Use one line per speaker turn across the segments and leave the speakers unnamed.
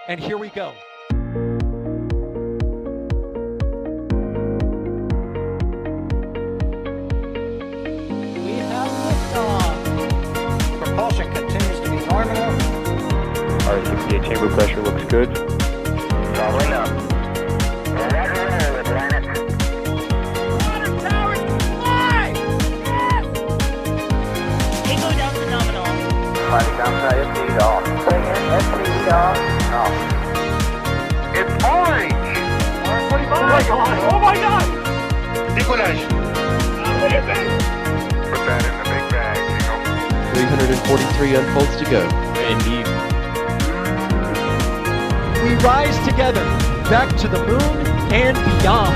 And here we go. We have liftoff.
Propulsion continues to be normal.
R68 chamber pressure looks good.
Following up. Roger, roger, planet.
Water towers fly! Yes!
Echo down to nominal. Flight downside FD off. Bring in FD off. Off. It's orange! 145!
Oh my god!
Decollage. Put that in the big bag, Eagle.
343 unfolds to go.
Indeed.
We rise together, back to the moon and beyond.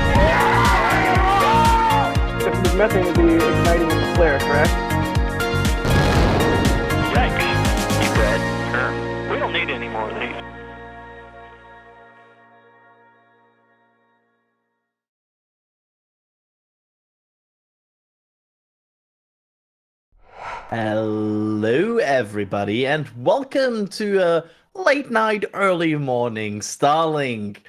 The methane would be igniting in the flare, correct?
Yikes. You good? Sure. We don't need any more of these.
Hello, everybody, and welcome to a late night, early morning Starlink.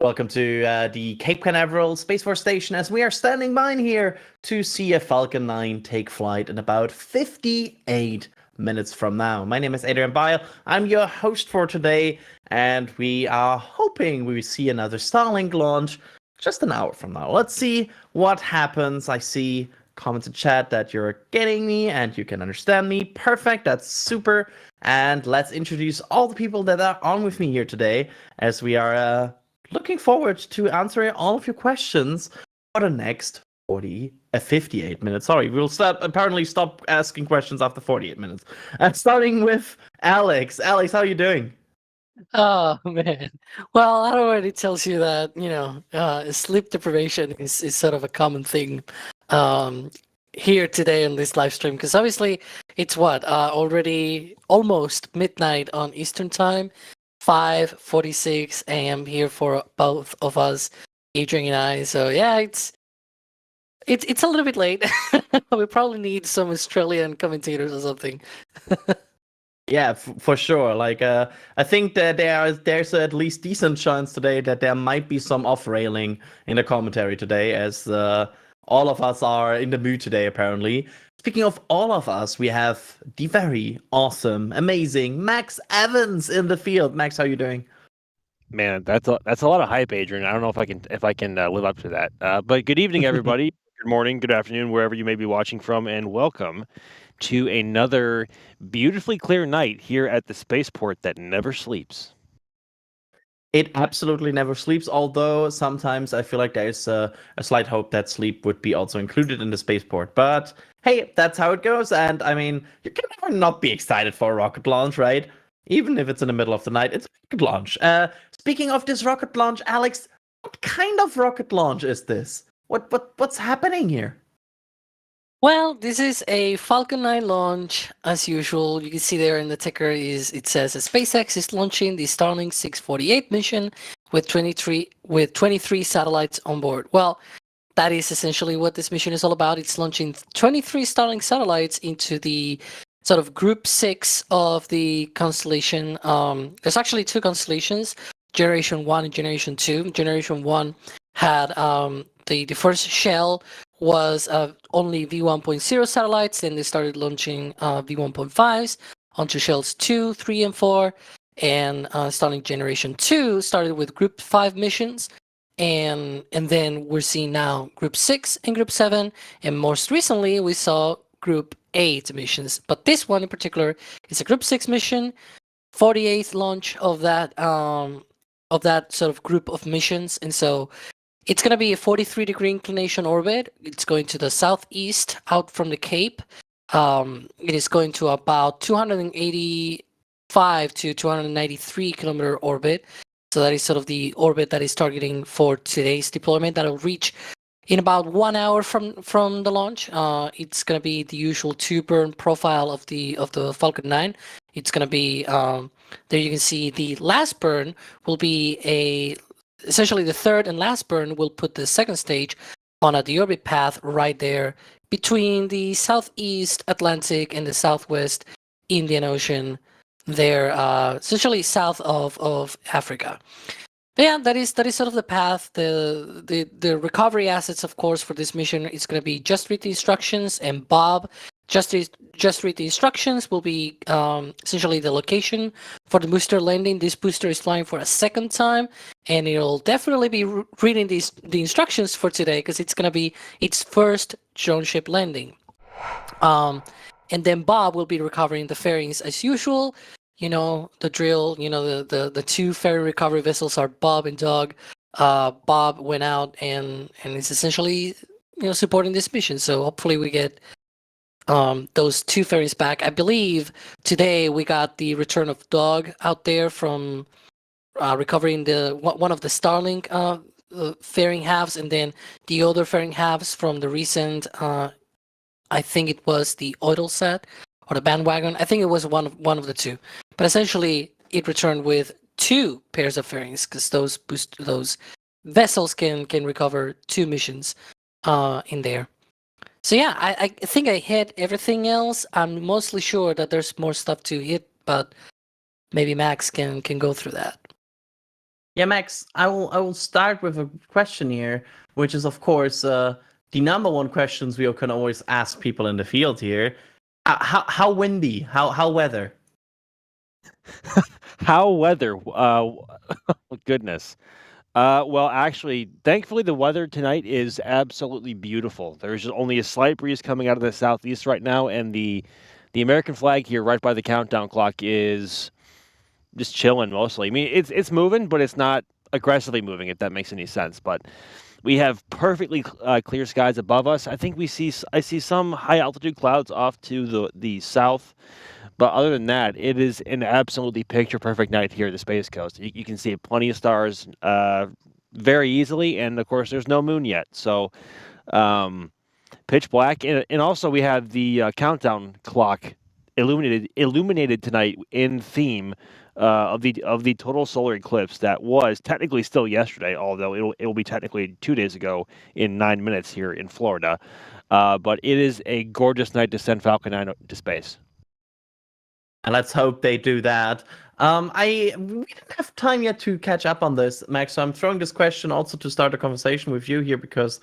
Welcome to the Cape Canaveral Space Force Station as we are standing by here to see a Falcon 9 take flight in about 58 minutes from now. My name is Adrian Bile. I'm your host for today, and we are hoping we see another Starlink launch just an hour from now. Let's see what happens. I see comments in chat that you're getting me and you can understand me. Perfect, that's super. And let's introduce all the people that are on with me here today as we are looking forward to answering all of your questions for the next 58 minutes. Sorry, we'll apparently stop asking questions after 48 minutes. Starting with Alex. Alex, how are you doing?
Oh man. Well, that already tells you that, sleep deprivation is sort of a common thing here today on this live stream, because obviously it's already almost midnight on Eastern time, 5:46 a.m. here for both of us, Adrian and I. So yeah, it's a little bit late. We probably need some Australian commentators or something.
Yeah, for sure. Like, I think that there's at least decent chance today that there might be some off-railing in the commentary today, as all of us are in the mood today, apparently. Speaking of all of us, we have the very awesome, amazing Max Evans in the field. Max, how you doing?
Man, that's a lot of hype, Adrian. I don't know if I can live up to that. But good evening, everybody. Good morning, good afternoon, wherever you may be watching from, and welcome to another beautifully clear night here at the spaceport that never sleeps.
It absolutely never sleeps, although sometimes I feel like there's a slight hope that sleep would be also included in the spaceport. But hey, that's how it goes. And I mean, you can never not be excited for a rocket launch, right? Even if it's in the middle of the night, it's a rocket launch. Speaking of this rocket launch, Alex, what kind of rocket launch is this? What's happening here?
Well, this is a Falcon 9 launch, as usual. You can see there in the ticker it says that SpaceX is launching the Starlink 648 mission with 23 satellites on board. Well, that is essentially what this mission is all about. It's launching 23 Starlink satellites into the sort of group 6 of the constellation. There's actually two constellations, Generation 1 and Generation 2. Generation 1 had the first shell was only V1.0 satellites, then they started launching V1.5s onto shells 2, 3, and 4, and Starlink Generation 2 started with Group 5 missions, and then we're seeing now Group 6 and Group 7, and most recently we saw Group 8 missions, but this one in particular is a Group 6 mission, 48th launch of that sort of group of missions, and so it's going to be a 43-degree inclination orbit. It's going to the southeast out from the Cape. It is going to about 285 to 293 kilometer orbit. So that is sort of the orbit that is targeting for today's deployment. That'll reach in about 1 hour from the launch. It's going to be the usual 2-burn profile of the Falcon 9. It's going to be there. You can see the last burn will be essentially the third and last burn will put the second stage on a deorbit path right there between the southeast Atlantic and the southwest Indian Ocean there, essentially south of Africa. But yeah, that is sort of the path. The recovery assets, of course, for this mission is going to be just read the instructions, and Bob just read the instructions will be essentially the location for the booster landing. This booster is flying for a second time, and it'll definitely be reading the instructions for today because it's going to be its first drone ship landing. And then Bob will be recovering the fairings as usual. You know the drill. You know the two ferry recovery vessels are Bob and Doug. Bob went out and is essentially supporting this mission. So hopefully we get those two ferries back. I believe today we got the return of Doug out there from recovering one of the Starlink fairing halves, and then the other fairing halves from the recent. I think it was the Eutelsat or the bandwagon. I think it was one of the two. But essentially, it returned with two pairs of fairings because those vessels can recover two missions in there. So yeah, I think I hit everything else. I'm mostly sure that there's more stuff to hit, but maybe Max can go through that.
Yeah, Max, I will start with a question here, which is of course the number one questions we can always ask people in the field here. How windy? How weather?
How weather? Goodness. Well, actually, thankfully, the weather tonight is absolutely beautiful. There's only a slight breeze coming out of the southeast right now, and the American flag here, right by the countdown clock, is just chilling mostly. I mean, it's moving, but it's not aggressively moving, if that makes any sense. But we have perfectly clear skies above us. I think I see some high altitude clouds off to the south. But other than that, it is an absolutely picture-perfect night here at the Space Coast. You can see plenty of stars very easily, and of course, there's no moon yet. So, pitch black, and also we have the countdown clock illuminated tonight in theme of the total solar eclipse that was technically still yesterday, although it'll be technically 2 days ago in 9 minutes here in Florida. But it is a gorgeous night to send Falcon 9 to space.
And let's hope they do that. We didn't have time yet to catch up on this, Max. So I'm throwing this question also to start a conversation with you here because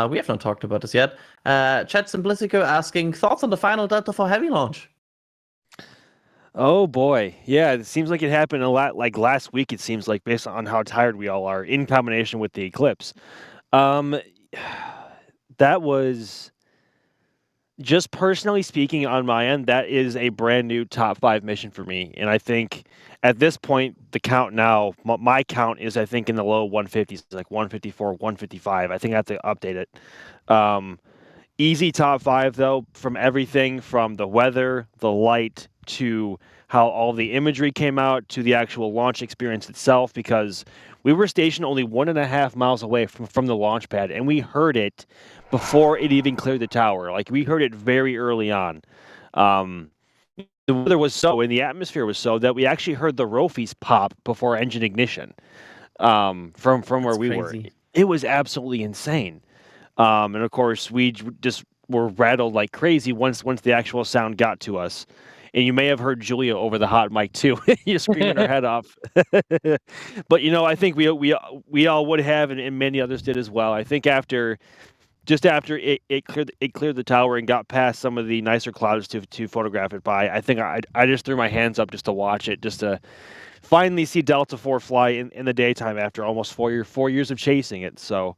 we have not talked about this yet. Chat Simplicico asking thoughts on the final Delta IV Heavy launch.
Oh boy, yeah, it seems like it happened a lot. Like last week, it seems like based on how tired we all are, in combination with the eclipse. That was. Just personally speaking on my end, that is a brand new top 5 mission for me. And I think at this point, the count now, my count is, I think, in the low 150s, like 154, 155. I think I have to update it. Easy top 5, though, from everything from the weather, the light, to how all the imagery came out, to the actual launch experience itself, because we were stationed only 1.5 miles away from the launch pad, and we heard it before it even cleared the tower. Like, we heard it very early on. The weather was so, and the atmosphere was so, that we actually heard the Rofies pop before engine ignition from where we were. It was absolutely insane. And of course, we just were rattled like crazy once the actual sound got to us. And you may have heard Julia over the hot mic too, just screaming her head off. But I think we all would have, and many others did as well. I think after it cleared the tower and got past some of the nicer clouds to photograph it by, I think I just threw my hands up just to watch it, just to finally see Delta IV fly in the daytime after almost 4 years of chasing it. So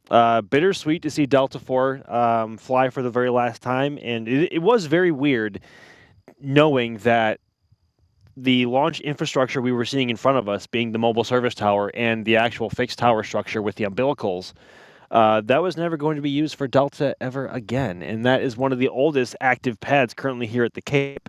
bittersweet to see Delta IV fly for the very last time, and it was very weird knowing that the launch infrastructure we were seeing in front of us, being the mobile service tower and the actual fixed tower structure with the umbilicals, that was never going to be used for Delta ever again. And that is one of the oldest active pads currently here at the Cape,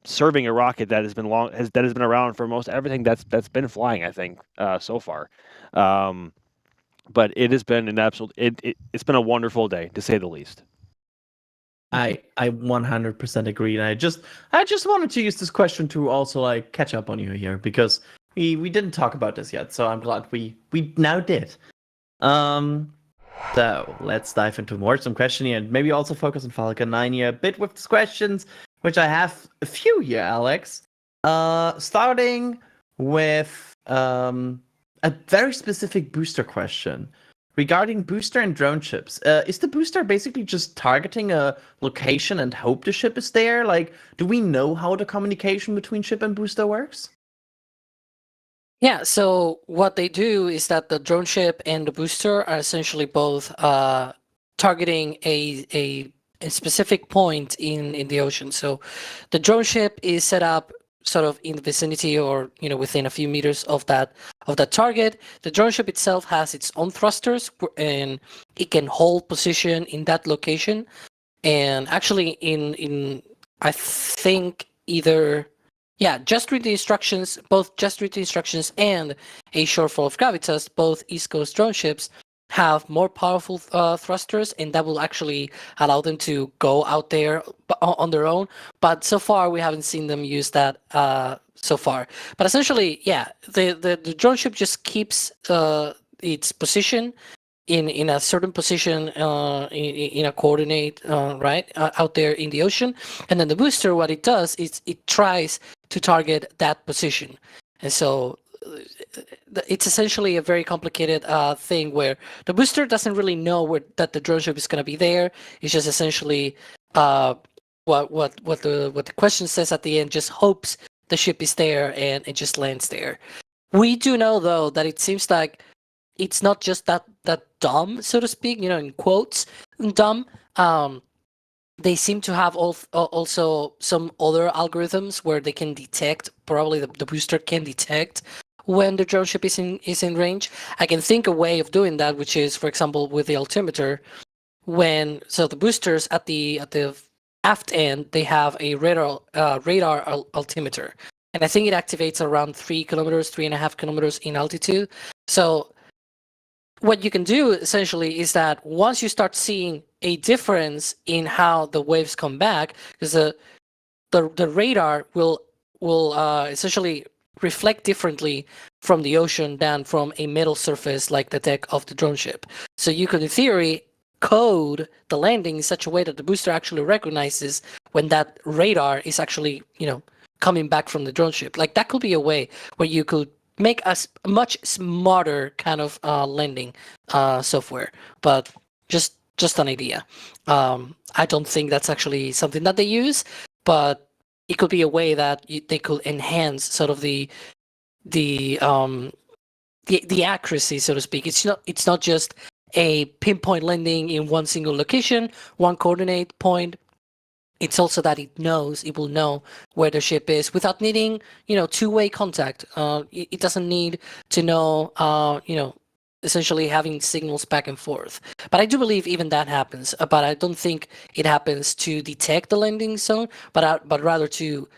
serving a rocket that has been around for most everything that's been flying, I think, so far. But it has been an absolute. It's been a wonderful day, to say the least.
I 100% agree, and I just wanted to use this question to also catch up on you here because we didn't talk about this yet, so I'm glad we now did. So let's dive into some questioning and maybe also focus on Falcon 9 here a bit with these questions. which I have a few here, Alex. Starting with a very specific booster question regarding booster and drone ships. Is the booster basically just targeting a location and hope the ship is there? Like, do we know how the communication between ship and booster works?
Yeah, so what they do is that the drone ship and the booster are essentially both targeting a specific point in the ocean. So the drone ship is set up sort of in the vicinity or within a few meters of that target. The drone ship itself has its own thrusters and it can hold position in that location. And actually in I think either just read the instructions, both just read the instructions and a shortfall of gravitas, both East Coast drone ships have more powerful thrusters, and that will actually allow them to go out there on their own. But so far, we haven't seen them use that so far. But essentially, the drone ship just keeps its position in a certain position in a coordinate right out there in the ocean, and then the booster, what it does is it tries to target that position, and so it's essentially a very complicated thing where the booster doesn't really know that the drone ship is going to be there. It's just essentially what the question says at the end, just hopes the ship is there and it just lands there. We do know though that it seems like it's not just that dumb, so to speak, in quotes, dumb. They seem to have also some other algorithms where they can detect, probably the booster can detect when the drone ship is in range. I can think a way of doing that, which is, for example, with the altimeter, so the boosters at the aft end, they have a radar altimeter, and I think it activates around 3.5 kilometers in altitude. So what you can do essentially is that once you start seeing a difference in how the waves come back, because the radar will essentially reflect differently from the ocean than from a metal surface like the deck of the drone ship. So you could, in theory, code the landing in such a way that the booster actually recognizes when that radar is actually, coming back from the drone ship. Like, that could be a way where you could make a much smarter kind of landing software, but just an idea. I don't think that's actually something that they use, but it could be a way that they could enhance sort of the accuracy, so to speak. It's not just a pinpoint landing in one single location, one coordinate point. It's also that it will know where the ship is without needing, two-way contact. It doesn't need to know, essentially having signals back and forth. But I do believe even that happens. But I don't think it happens to detect the landing zone, but rather to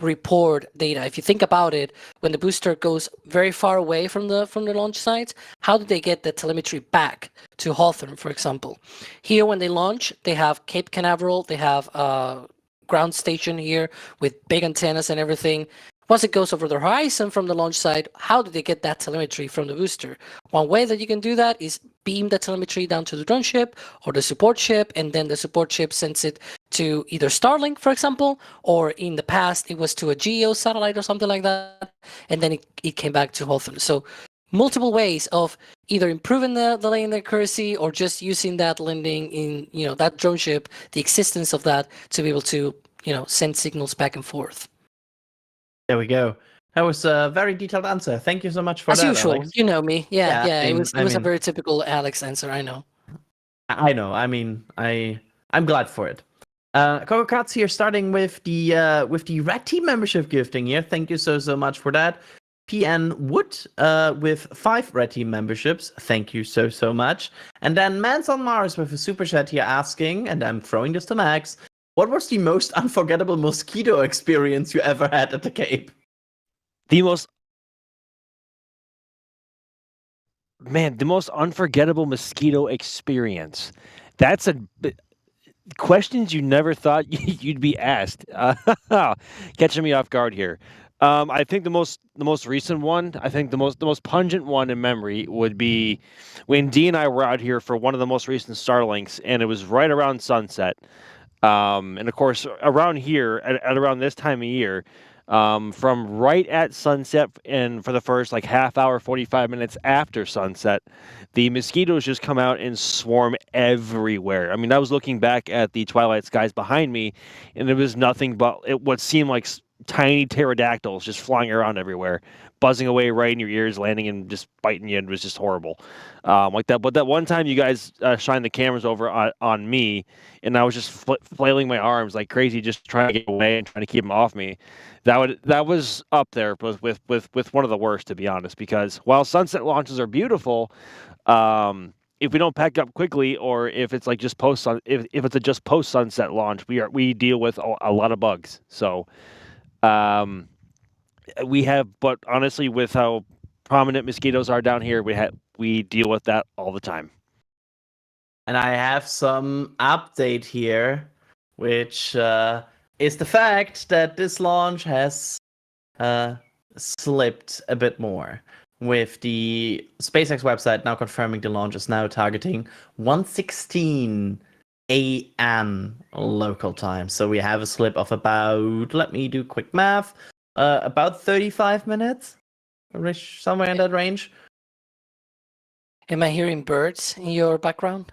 report data. If you think about it, when the booster goes very far away from the launch site, how do they get the telemetry back to Hawthorne, for example? Here, when they launch, they have Cape Canaveral, they have ground station here with big antennas and everything. Once it goes over the horizon from the launch site, how do they get that telemetry from the booster? One way that you can do that is beam the telemetry down to the drone ship or the support ship, and then the support ship sends it to either Starlink, for example, or in the past it was to a GEO satellite or something like that, and then it came back to Hawthorne. So multiple ways of either improving the landing accuracy or just using that landing in, that drone ship, the existence of that, to be able to, send signals back and forth.
There we go. That was a very detailed answer. Thank you so much for that.
As usual,
Alex.
you know me. Yeah.
I
It was
mean,
a very typical Alex answer. I know.
I know. I mean, I'm glad for it. Coco Katz here, starting with the Red Team membership gifting here. Thank you so much for that. PN Wood with 5 Red Team memberships. Thank you so much. And then Mans on Mars with a super chat here asking, and I'm throwing this to Max, what was the most unforgettable mosquito experience you ever had at the Cape?
The most unforgettable mosquito experience. That's questions you never thought you'd be asked. Catching me off guard here. I think the most recent one, I think the most pungent one in memory would be when Dee and I were out here for one of the most recent Starlinks, and it was right around sunset. And of course, around here, at around this time of year, from right at sunset and for the first like half hour, 45 minutes after sunset, the mosquitoes just come out and swarm everywhere. I mean, I was looking back at the twilight skies behind me, and it was nothing but what seemed like tiny pterodactyls just flying around everywhere, buzzing away right in your ears, landing and just biting you. It was just horrible, like that. But that one time you guys shined the cameras over on me, and I was just flailing my arms like crazy, just trying to get away and trying to keep them off me. That was up there with one of the worst, to be honest. Because while sunset launches are beautiful, if we don't pack up quickly, or if it's like just if it's a just post sunset launch, we deal with a lot of bugs. So. We have, but honestly, with how prominent mosquitoes are down here, we deal with that all the time.
And I have some update here, which is the fact that this launch has slipped a bit more, with the SpaceX website now confirming the launch is now targeting 1:16 a.m. local time. So we have a slip of about, let me do quick math, about 35 minutes, somewhere in that range.
Am I hearing birds in your background?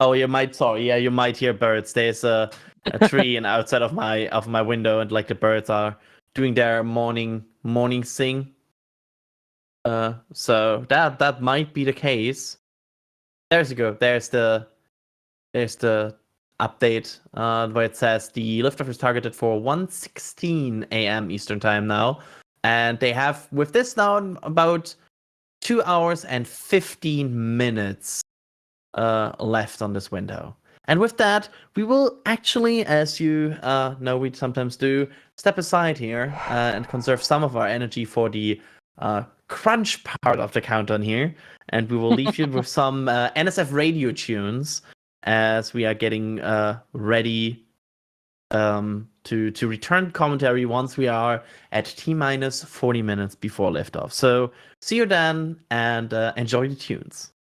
Oh, you might hear birds. There's a tree and outside of my window, and like the birds are doing their morning sing. So that might be the case. There's the update where it says the liftoff is targeted for 1:16 a.m. Eastern time now, and they have with this now about 2 hours and 15 minutes left on this window. And with that, we will actually, as you know we sometimes do, step aside here and conserve some of our energy for the crunch part of the countdown here, and we will leave you with some NSF radio tunes as we are getting ready to return commentary once we are at T-minus 40 minutes before liftoff. So see you then, and enjoy the tunes.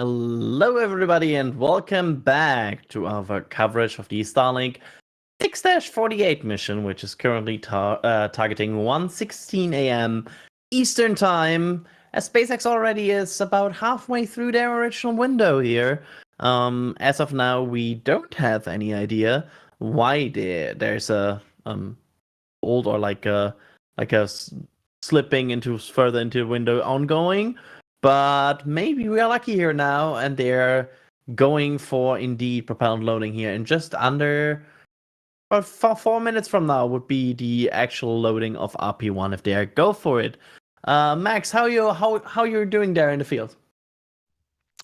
Hello, everybody, and welcome back to our coverage of the Starlink 6-48 mission, which is currently targeting 1:16 a.m. Eastern Time, as SpaceX already is about halfway through their original window here. As of now, we don't have any idea why there's a old or like a slipping into further into the window ongoing. But maybe we are lucky here now, and they're going for indeed propellant loading here. And just under 4 minutes from now would be the actual loading of RP1 if they go for it. Max, how you're doing there in the field?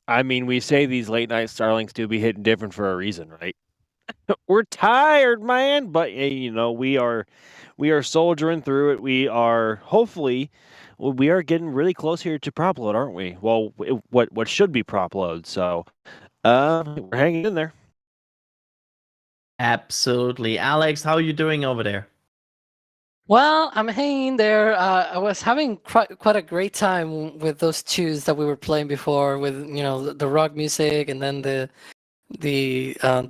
I mean, we say these late night Starlinks do be hitting different for a reason, right? We're tired, man, but we are soldiering through it. We are hopefully. We are getting really close here to prop load, aren't we? Well, what should be prop load. So, we're hanging in there.
Absolutely, Alex. How are you doing over there?
Well, I'm hanging there. I was having quite a great time with those tunes that we were playing before, with the rock music, and then the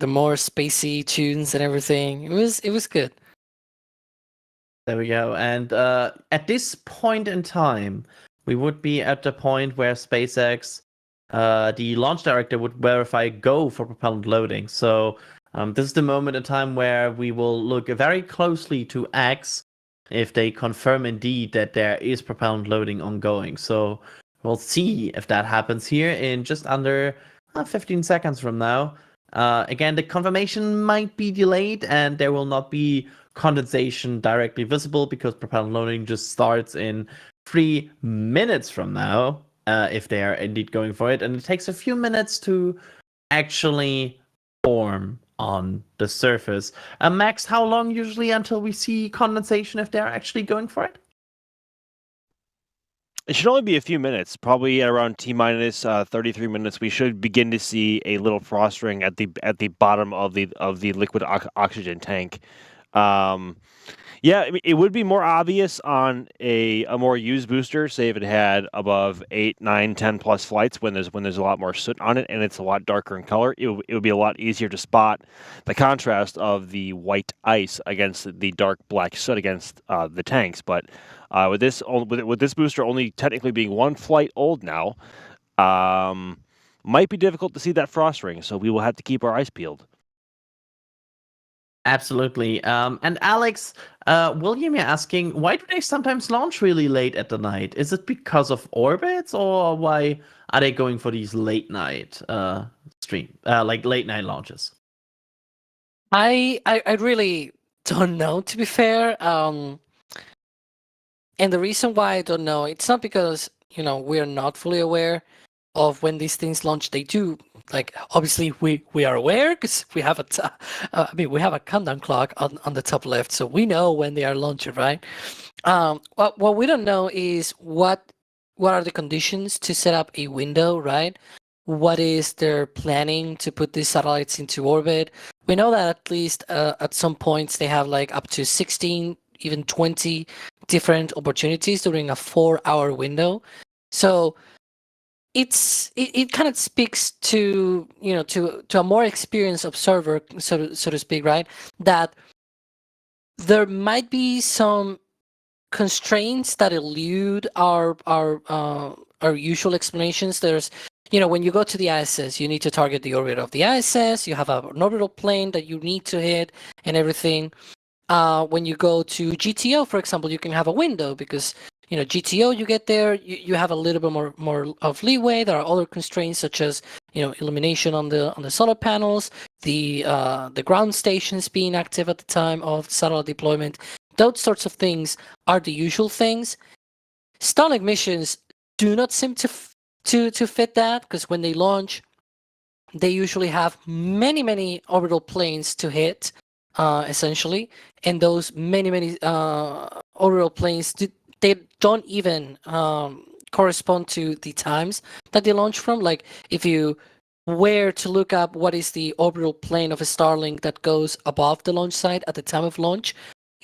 more spacey tunes and everything. It was good.
There we go. And at this point in time, we would be at the point where SpaceX, the launch director, would verify go for propellant loading. So this is the moment in time where we will look very closely to X if they confirm indeed that there is propellant loading ongoing. So we'll see if that happens here in just under 15 seconds from now. Again, the confirmation might be delayed, and there will not be condensation directly visible because propellant loading just starts in 3 minutes from now, if they are indeed going for it, and it takes a few minutes to actually form on the surface. Max, how long usually until we see condensation if they're actually going for it?
It should only be a few minutes, probably at around T-minus 33 minutes. We should begin to see a little frost ring at the bottom of the liquid oxygen tank. Yeah, I mean, it would be more obvious on a more used booster, say if it had above 8, 9, 10 plus flights when there's a lot more soot on it and it's a lot darker in color. It would be a lot easier to spot the contrast of the white ice against the dark black soot against the tanks. But with this booster only technically being 1 flight old now, might be difficult to see that frost ring. So we will have to keep our eyes peeled.
Absolutely. And Alex, William, you're asking, why do they sometimes launch really late at the night? Is it because of orbits, or why are they going for these late night late night launches?
I really don't know, to be fair. And the reason why I don't know, it's not because we are not fully aware of when these things launch. They do. Like, obviously we are aware because we have we have a countdown clock on the top left, so we know when they are launching, right? What we don't know is what are the conditions to set up a window, right? What is their planning to put these satellites into orbit? We know that at least at some points they have like up to 16, even 20 different opportunities during a 4-hour window. So it kind of speaks to to a more experienced observer, so to speak, right? That there might be some constraints that elude our usual explanations. There's when you go to the ISS, you need to target the orbit of the ISS. You have an orbital plane that you need to hit and everything. When you go to GTO, for example, you can have a window because GTO, you get there, you have a little bit more of leeway. There are other constraints such as illumination on the solar panels, the ground stations being active at the time of satellite deployment. Those sorts of things are the usual things. Starlink missions do not seem to fit that, because when they launch, they usually have many orbital planes to hit, essentially, and those many orbital planes they don't even correspond to the times that they launch from. Like, if you were to look up what is the orbital plane of a Starlink that goes above the launch site at the time of launch,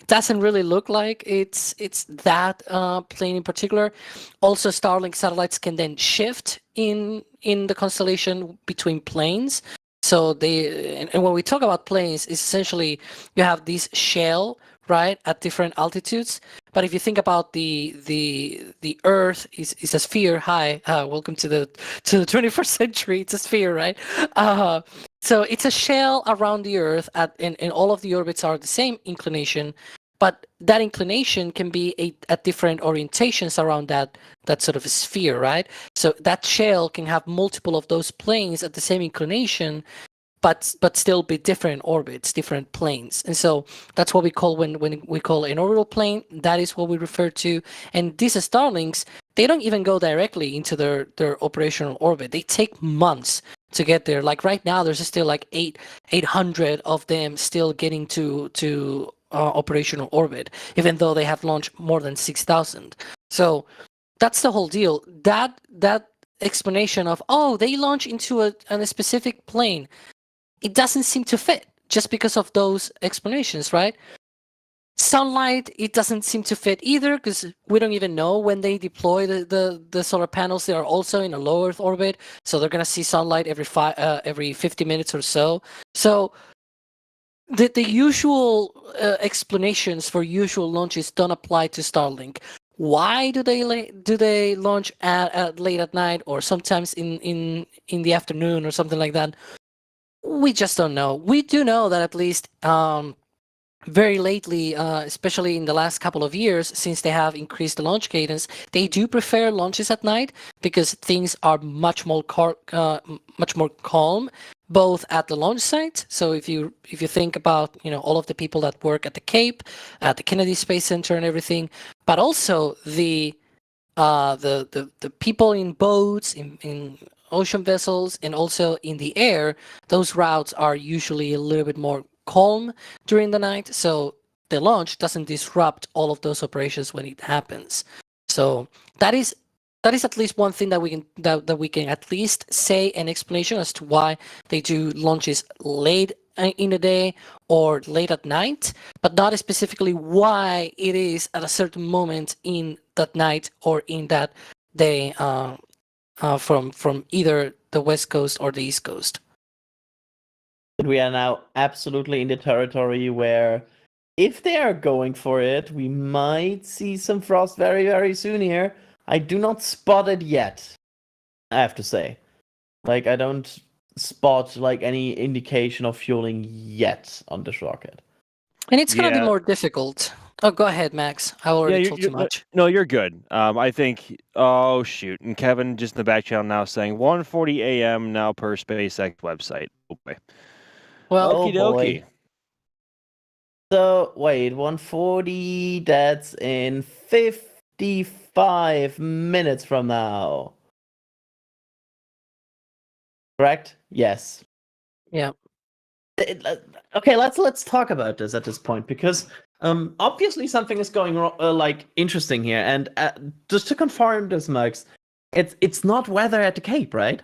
it doesn't really look like it's that plane in particular. Also, Starlink satellites can then shift in the constellation between planes. So and when we talk about planes, it's essentially you have this shell, right, at different altitudes. But if you think about the Earth is a sphere. Hi, welcome to the 21st century. It's a sphere, right? So it's a shell around the Earth, and all of the orbits are the same inclination, but that inclination can be at different orientations around that sort of a sphere, right? So that shell can have multiple of those planes at the same inclination, but still be different orbits, different planes. And so that's what we call when we call an orbital plane. That is what we refer to. And these Starlinks, they don't even go directly into their operational orbit. They take months to get there. Like right now, there's still like 800 of them still getting to operational orbit, even though they have launched more than 6,000. So that's the whole deal. That explanation of, oh, they launch into a specific plane, it doesn't seem to fit just because of those explanations, right? Sunlight, it doesn't seem to fit either, because we don't even know when they deploy the solar panels. They are also in a low Earth orbit, so they're gonna see sunlight every 50 minutes or so. So the usual explanations for usual launches don't apply to Starlink. Why do they launch at late at night, or sometimes in the afternoon or something like that? We just don't know. We do know that at least very lately, especially in the last couple of years, since they have increased the launch cadence, they do prefer launches at night because things are much more calm, both at the launch site. So if you think about all of the people that work at the Cape, at the Kennedy Space Center, and everything, but also the people in boats, in ocean vessels, and also in the air, those routes are usually a little bit more calm during the night, so the launch doesn't disrupt all of those operations when it happens. So that is at least one thing that we can at least say an explanation as to why they do launches late in the day or late at night, but not specifically why it is at a certain moment in that night or in that day, from either the West Coast or the East Coast.
We are now absolutely in the territory where, if they are going for it, we might see some frost very, very soon here. I do not spot it yet, I have to say. Like, I don't spot like any indication of fueling yet on this rocket.
And it's going to be more difficult. Oh, go ahead, Max. I already told too much.
No, you're good. I think. Oh shoot! And Kevin just in the back channel now saying 1:40 a.m. now per SpaceX website. Okay.
Well,
okie dokie.
So wait, 1:40. That's in 55 minutes from now. Correct? Yes.
Yeah.
Okay, let's talk about this at this point, because obviously something is going like interesting here, and just to confirm this, Max, it's not weather at the Cape, right?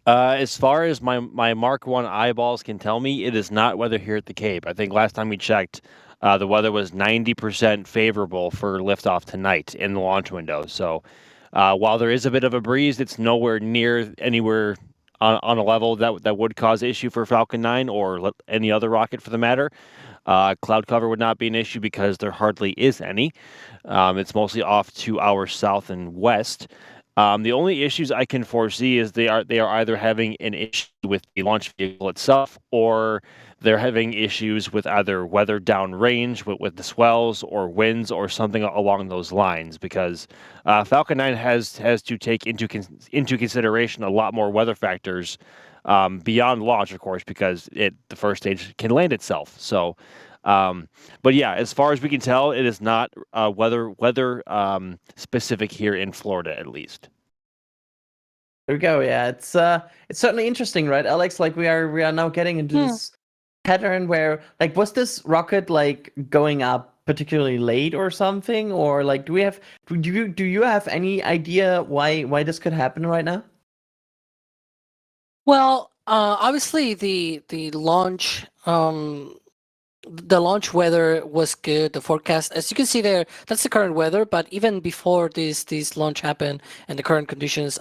As far as my Mark 1 eyeballs can tell me, it is not weather here at the Cape. I think last time we checked, the weather was 90% favorable for liftoff tonight in the launch window. So while there is a bit of a breeze, it's nowhere near anywhere on a level that would cause issue for Falcon 9 or any other rocket for the matter. Cloud cover would not be an issue because there hardly is any. It's mostly off to our south and west. The only issues I can foresee is they are either having an issue with the launch vehicle itself, or they're having issues with either weather downrange with the swells or winds or something along those lines. Because Falcon 9 has to take into consideration a lot more weather factors beyond launch, of course, because the first stage can land itself. So. But yeah, as far as we can tell, it is not weather specific here in Florida, at least.
There we go. Yeah, it's certainly interesting, right, Alex? Like we are now getting into this pattern where, like, was this rocket like going up particularly late or something, or like do you have any idea why this could happen right now?
Well, obviously the launch the launch weather was good. The forecast, as you can see there, that's the current weather. But even before this launch happened and the current conditions,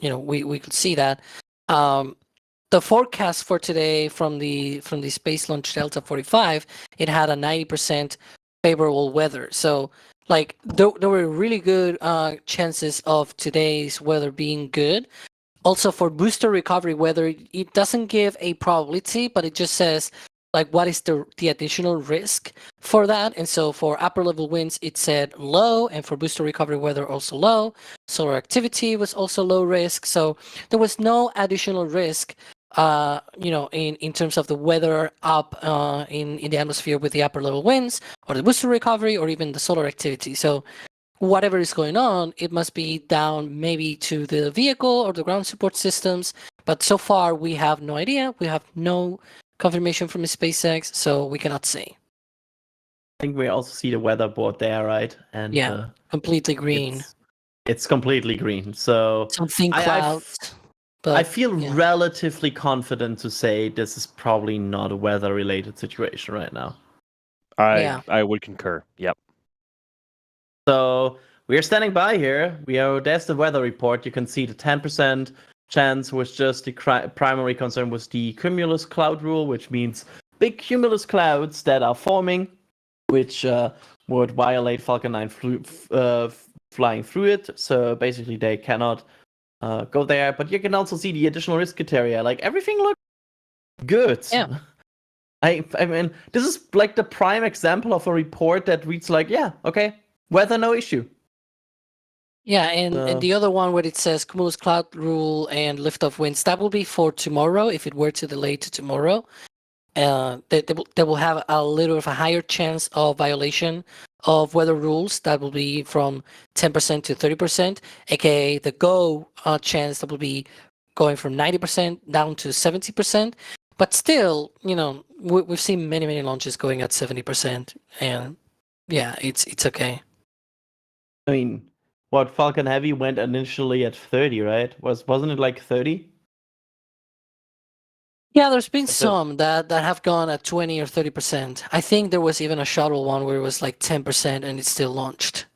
we could see that. The forecast for today from the Space Launch Delta 45, it had a 90% favorable weather. So like there were really good chances of today's weather being good. Also for booster recovery weather, it doesn't give a probability, but it just says like what is the additional risk for that. And so for upper level winds, it said low, and for booster recovery weather also low. Solar activity was also low risk. So there was no additional risk in terms of the weather up in the atmosphere with the upper level winds or the booster recovery or even the solar activity. So whatever is going on, it must be down maybe to the vehicle or the ground support systems. But so far, we have no idea. We have no confirmation from SpaceX, so we cannot say.
I think we also see the weather board there, right? And
yeah, completely green.
It's completely green. So
something clouds. But,
I feel relatively confident to say this is probably not a weather-related situation right now.
I would concur. Yep.
So we're standing by here. There's the weather report. You can see the 10% chance was just the primary concern was the cumulus cloud rule, which means big cumulus clouds that are forming, which would violate Falcon 9 flying through it. So basically they cannot go there. But you can also see the additional risk criteria. Like everything looks good.
Yeah.
I mean, this is like the prime example of a report that reads like, yeah, okay, weather, no issue.
Yeah, and the other one where it says cumulus cloud rule and liftoff winds, that will be for tomorrow. If it were to delay to tomorrow, they will have a little of a higher chance of violation of weather rules. That will be from 10% to 30%, aka the go chance that will be going from 90% down to 70%. But still, we've seen many launches going at 70%, and yeah, it's okay.
I mean, what Falcon Heavy went initially at 30, right? Wasn't it like 30?
Yeah, there's been some that have gone at 20 or 30%. I think there was even a shuttle one where it was like 10% and it still launched.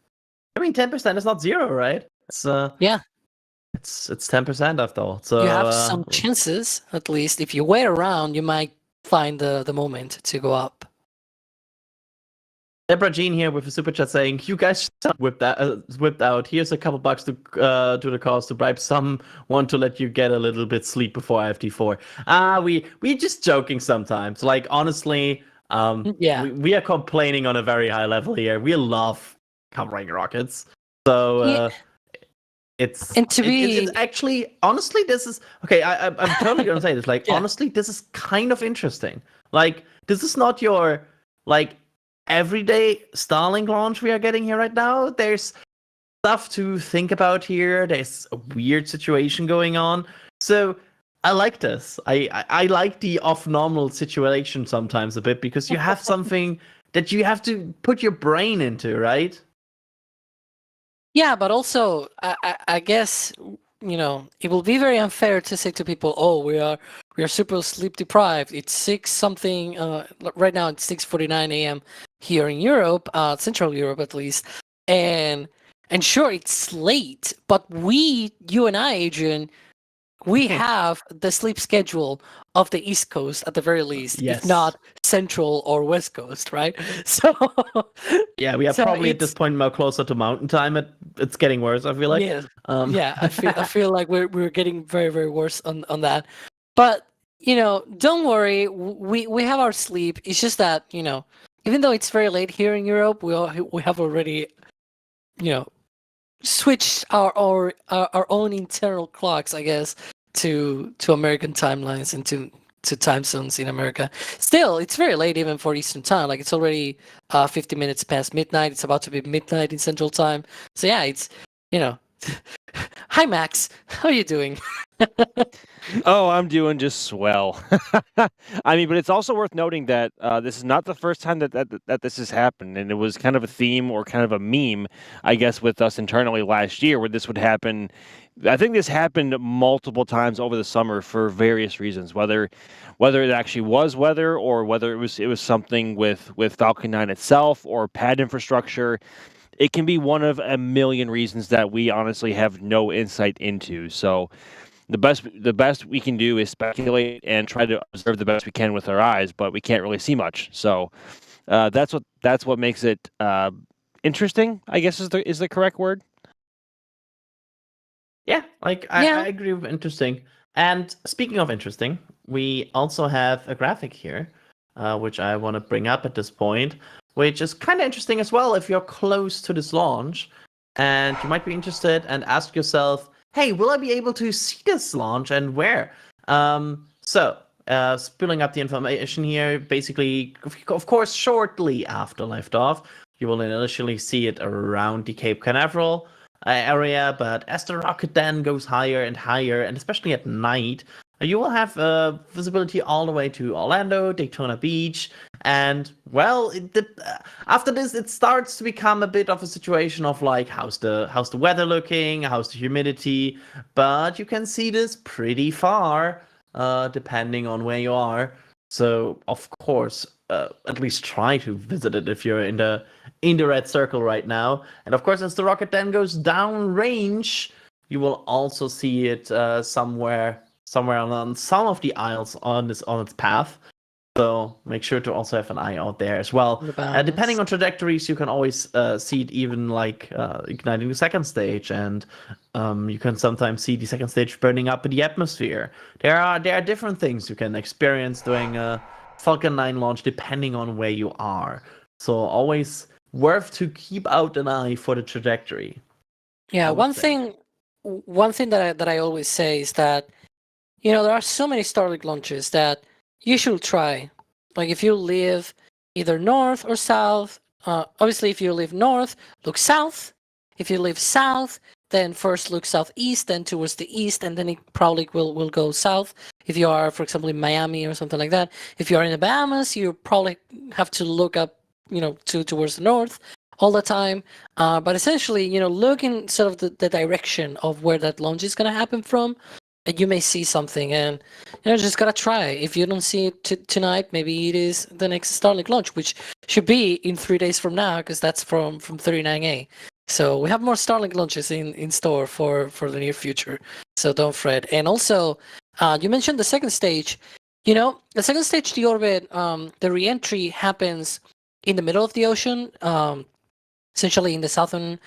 I mean, 10% is not zero, right? It's
yeah,
it's 10% after all. So
you have some chances, at least. If you wait around, you might find the moment to go up.
Deborah Jean here with a super chat saying, "You guys whipped out. Here's a couple bucks to the cause to bribe someone to let you get a little bit sleep before IFT4." We just joking sometimes. Like honestly, we are complaining on a very high level here. We love covering rockets, so it's actually honestly this is okay. I'm totally gonna say this. Like honestly, this is kind of interesting. Like this is not your like everyday Starlink launch we are getting here right now. There's stuff to think about here. There's a weird situation going on. So I like this. I like the off-normal situation sometimes a bit because you have something that you have to put your brain into, right?
Yeah, but also I guess it will be very unfair to say to people, "Oh, we are super sleep deprived. It's 6 something. Right now it's 6:49 a.m. here in Europe, Central Europe at least, and sure it's late, but you and I, Adrian, we have the sleep schedule of the East Coast at the very least, if not Central or West Coast, right? So
yeah, we are probably at this point more closer to mountain time. It's getting worse, I feel like.
Yeah, I feel like we're getting very, very worse on that. But don't worry, we have our sleep. It's just that even though it's very late here in Europe, we have already switched our own internal clocks, I guess, to American timelines and to time zones in America. Still, it's very late even for Eastern time. Like it's already 50 minutes past midnight. It's about to be midnight in Central time. So yeah, it's Hi Max, how are you doing?
Oh, I'm doing just swell. I mean, but it's also worth noting that this is not the first time that this has happened, and it was kind of a theme or kind of a meme, I guess, with us internally last year, where this would happen I think this happened multiple times over the summer for various reasons, whether it actually was weather or whether it was something with Falcon 9 itself or pad infrastructure. It can be one of a million reasons that we honestly have no insight into. So the best we can do is speculate and try to observe the best we can with our eyes, but we can't really see much. So that's what makes it interesting, I guess is the correct word.
Yeah, like I agree with interesting. And speaking of interesting, we also have a graphic here, which I want to bring up at this point, which is kind of interesting as well if you're close to this launch and you might be interested and ask yourself, hey, will I be able to see this launch and where? Spilling up the information here, basically, of course, shortly after liftoff, you will initially see it around the Cape Canaveral area, but as the rocket then goes higher and higher, and especially at night, you will have visibility all the way to Orlando, Daytona Beach, and well, after this, it starts to become a bit of a situation of like, how's the weather looking, how's the humidity, but you can see this pretty far, depending on where you are. So of course, at least try to visit it if you're in the red circle right now. And of course, as the rocket then goes down range, you will also see it somewhere on some of the aisles on its path. So make sure to also have an eye out there as well. Depending on trajectories, you can always see it even like igniting the second stage, and you can sometimes see the second stage burning up in the atmosphere. There are different things you can experience doing a Falcon 9 launch depending on where you are. So always worth to keep out an eye for the trajectory.
Yeah, one thing that I always say is that, you know, there are so many Starlink launches that you should try. Like if you live either north or south, obviously if you live north, look south. If you live south, then first look southeast, then towards the east, and then it probably will go south. If you are, for example, in Miami or something like that. If you are in the Bahamas, you probably have to look up, you know, towards the north all the time. But essentially, you know, look in sort of the direction of where that launch is going to happen from, and you may see something, and you know, just gotta try. If you don't see it tonight, maybe it is the next Starlink launch, which should be in 3 days from now, because that's from 39A. So we have more Starlink launches in store for the near future. So don't fret. And also, you mentioned the second stage. You know, the second stage, the orbit, the reentry happens in the middle of the ocean, essentially in the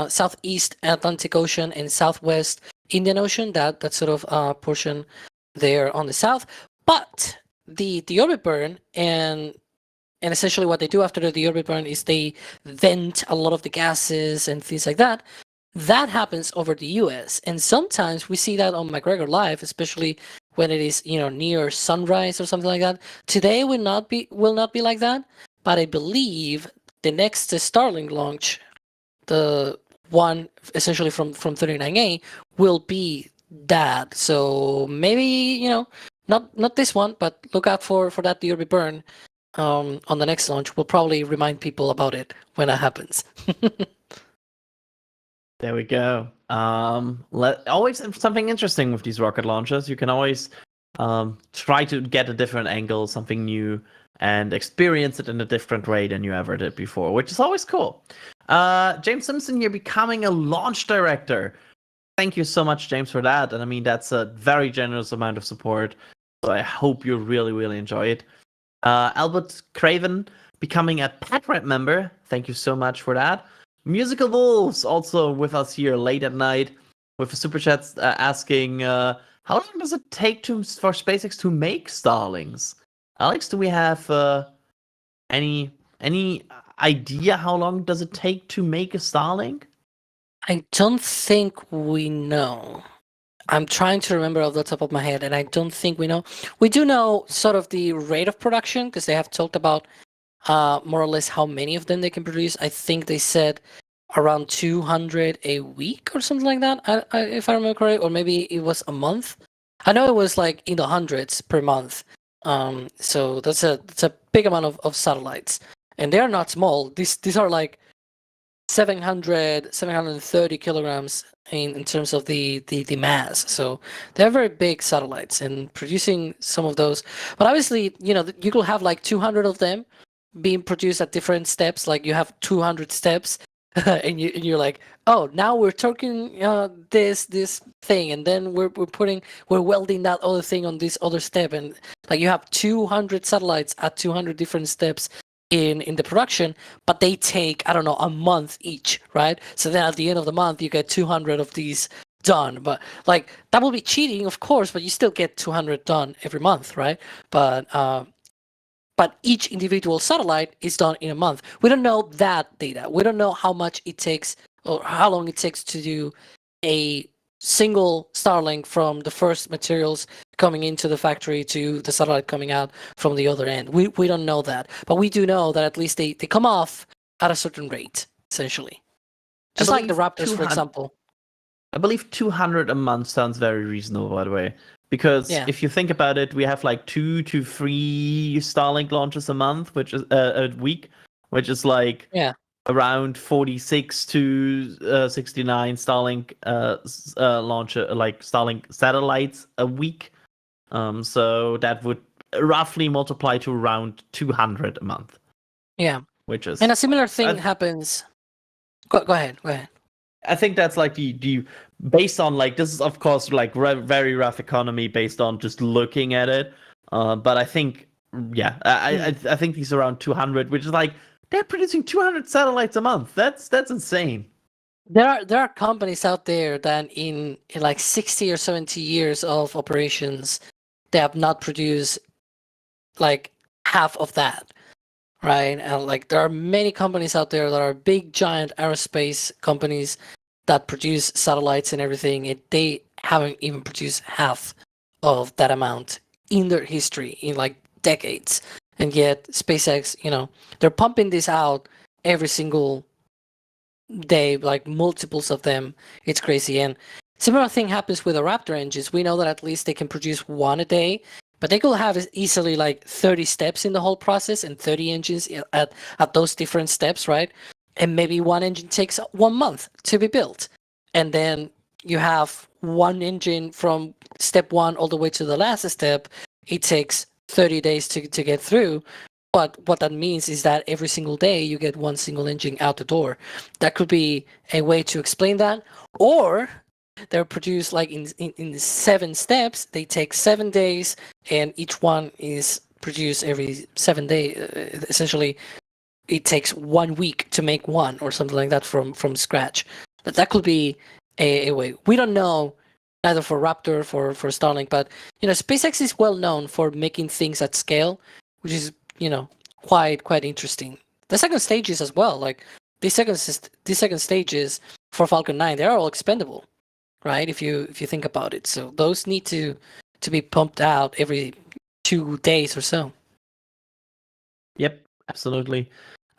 southeast Atlantic Ocean and southwest Indian Ocean, that sort of portion there on the south. But the orbit burn and essentially what they do after the orbit burn is they vent a lot of the gases and things like that. That happens over the US. And sometimes we see that on McGregor Live, especially when it is, you know, near sunrise or something like that. Today will not be like that, but I believe the next Starlink launch, the one essentially from 39A, will be that. So maybe, you know, not this one, but look out for that the orbit burn on the next launch. We'll probably remind people about it when that happens.
There we go. Always something interesting with these rocket launches. You can always try to get a different angle, something new, and experience it in a different way than you ever did before, which is always cool. James Simpson, you're becoming a launch director. Thank you so much, James, for that. And I mean, that's a very generous amount of support. So I hope you really, really enjoy it. Albert Craven becoming a Patriot member. Thank you so much for that. Musical Wolves also with us here late at night with a super chat asking, how long does it take for SpaceX to make Starlings? Alex, do we have any idea how long does it take to make a Starlink?
I don't think we know. I'm trying to remember off the top of my head, and I don't think we know. We do know sort of the rate of production because they have talked about more or less how many of them they can produce. I think they said around 200 a week or something like that, if I remember correctly, or maybe it was a month. I know it was like in the hundreds per month. So that's a big amount of satellites, and they are not small. These are like 730 kilograms in terms of the mass. So they're very big satellites, and producing some of those. But obviously, you could have like 200 of them being produced at different steps. Like you have 200 steps, and you're like, oh, now we're talking this thing, and then we're welding that other thing on this other step, and like you have 200 satellites at 200 different steps in the production, but they take, I don't know, a month each, right? So then at the end of the month you get 200 of these done. But like that will be cheating, of course, but you still get 200 done every month, right? But each individual satellite is done in a month. We don't know that data. We don't know how much it takes or how long it takes to do a single Starlink from the first materials coming into the factory to the satellite coming out from the other end. We don't know that, but we do know that at least they come off at a certain rate, essentially. Just like the Raptors, for example.
I believe 200 a month sounds very reasonable, by the way. Because if you think about it, we have like 2 to 3 Starlink launches a month, which is a week, which is like around 46 to 69 Starlink launcher, like Starlink satellites a week. So that would roughly multiply to around 200 a month.
Yeah,
which is,
and a similar thing happens. Go ahead.
I think that's like the based on like, this is of course like very rough economy based on just looking at it. But I think I think these are around 200, which is like they're producing 200 satellites a month. That's insane.
There are companies out there that in like 60 or 70 years of operations, they have not produced like half of that. Right, and like there are many companies out there that are big, giant aerospace companies that produce satellites and everything. They haven't even produced half of that amount in their history in like decades, and yet SpaceX, they're pumping this out every single day, like multiples of them. It's crazy. And similar thing happens with the Raptor engines. We know that at least they can produce one a day. But they could have easily like 30 steps in the whole process and 30 engines at those different steps, right? And maybe one engine takes 1 month to be built. And then you have one engine from step 1 all the way to the last step. It takes 30 days to get through. But what that means is that every single day you get one single engine out the door. That could be a way to explain that. Or they're produced like in 7 steps. They take 7 days, and each one is produced every 7 days. Essentially, it takes 1 week to make one, or something like that from scratch. But that could be a way. We don't know either for Raptor, for Starlink, but SpaceX is well known for making things at scale, which is quite interesting. The second stages as well, like the second stages for Falcon 9, they are all expendable. Right, if you think about it, so those need to be pumped out every 2 days or so.
Yep, absolutely.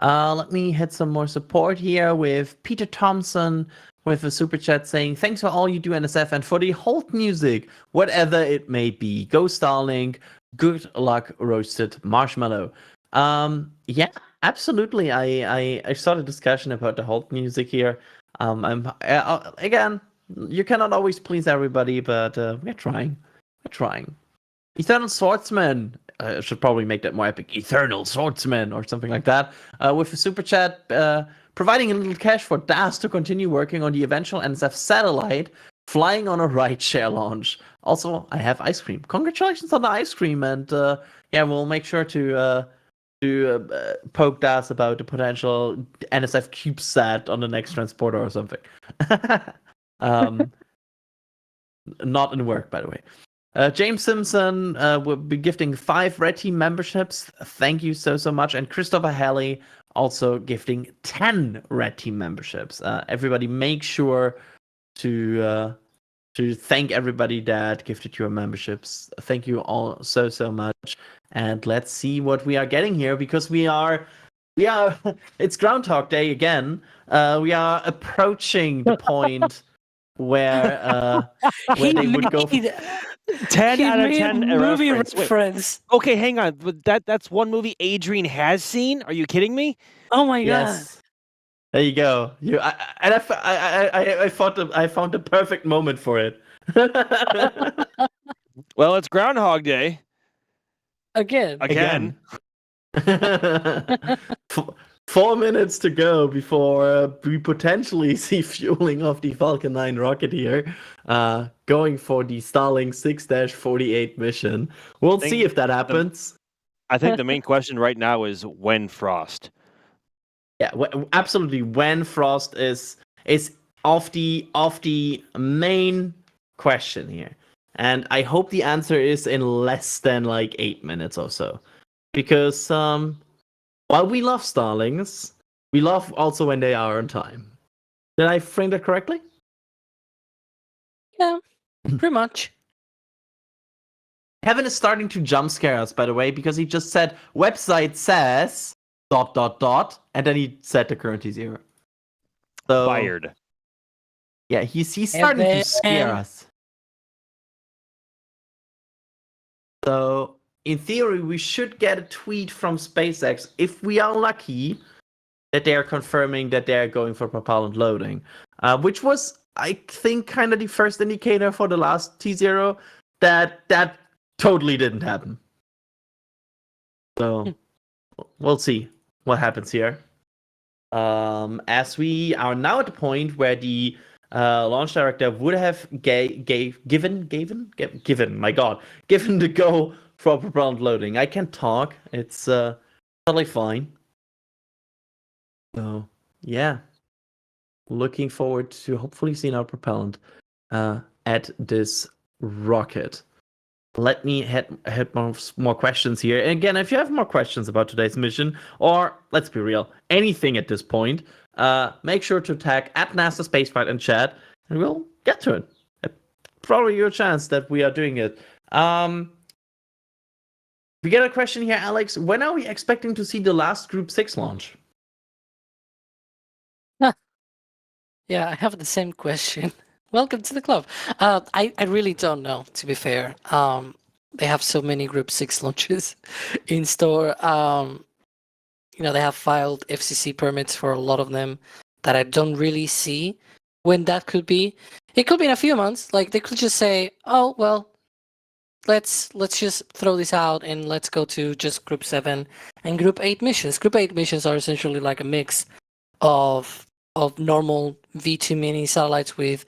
Let me hit some more support here with Peter Thompson with a super chat saying, "Thanks for all you do, NSF, and for the hold music, whatever it may be. Go Starlink. Good luck, roasted marshmallow." Yeah, absolutely. I started a discussion about the hold music here. Again. You cannot always please everybody, but we're trying. Eternal Swordsman. I should probably make that more epic. Eternal Swordsman or something like that. With a super chat, providing a little cash for DAS to continue working on the eventual NSF satellite, flying on a rideshare launch. Also, I have ice cream. Congratulations on the ice cream, and we'll make sure to poke DAS about the potential NSF CubeSat on the next transporter or something. Not in work, by the way. James Simpson will be gifting 5 Red Team memberships. Thank you so much. And Christopher Halley also gifting 10 Red Team memberships. Everybody, make sure to thank everybody that gifted your memberships. Thank you all so much. And let's see what we are getting here, because we are it's Groundhog Day again. We are approaching the point where they would go.
10 out of 10
movie
reference. Okay, hang on. But that's one movie Adrian has seen. Are you kidding me?
Oh my
Yes. There you go. I found the perfect moment for it.
Well, it's Groundhog Day
Again.
again.
4 minutes to go before we potentially see fueling of the Falcon 9 rocket here, going for the Starlink 6-48 mission. We'll see if that happens.
I think the main question right now is when frost.
Yeah, absolutely. When frost is off the main question here, and I hope the answer is in less than like 8 minutes or so, because while we love Starlings, we love also when they are on time. Did I frame that correctly?
Yeah, pretty much.
Kevin is starting to jump scare us, by the way, because he just said website says ... and then he said the current zero. So
Fired.
yeah, he's starting to scare us. So in theory, we should get a tweet from SpaceX if we are lucky that they are confirming that they are going for propellant loading, which was, I think, kind of the first indicator for the last T0 that totally didn't happen. So we'll see what happens here. As we are now at the point where the launch director would have given the go for propellant loading. I can talk. It's totally fine. So yeah, looking forward to hopefully seeing our propellant at this rocket. Let me hit more questions here. And again, if you have more questions about today's mission, or let's be real, anything at this point, make sure to tag at NASA Spaceflight in chat, and we'll get to it. Probably your chance that we are doing it. We get a question here, Alex. When are we expecting to see the last Group 6 launch?
Yeah, I have the same question. Welcome to the club. I really don't know, to be fair. They have so many Group 6 launches in store. They have filed FCC permits for a lot of them that I don't really see when that could be. It could be in a few months. Like, they could just say, oh, well, let's just throw this out and let's go to just Group 7 and Group 8 missions. Group 8 missions are essentially like a mix of normal V2 mini satellites with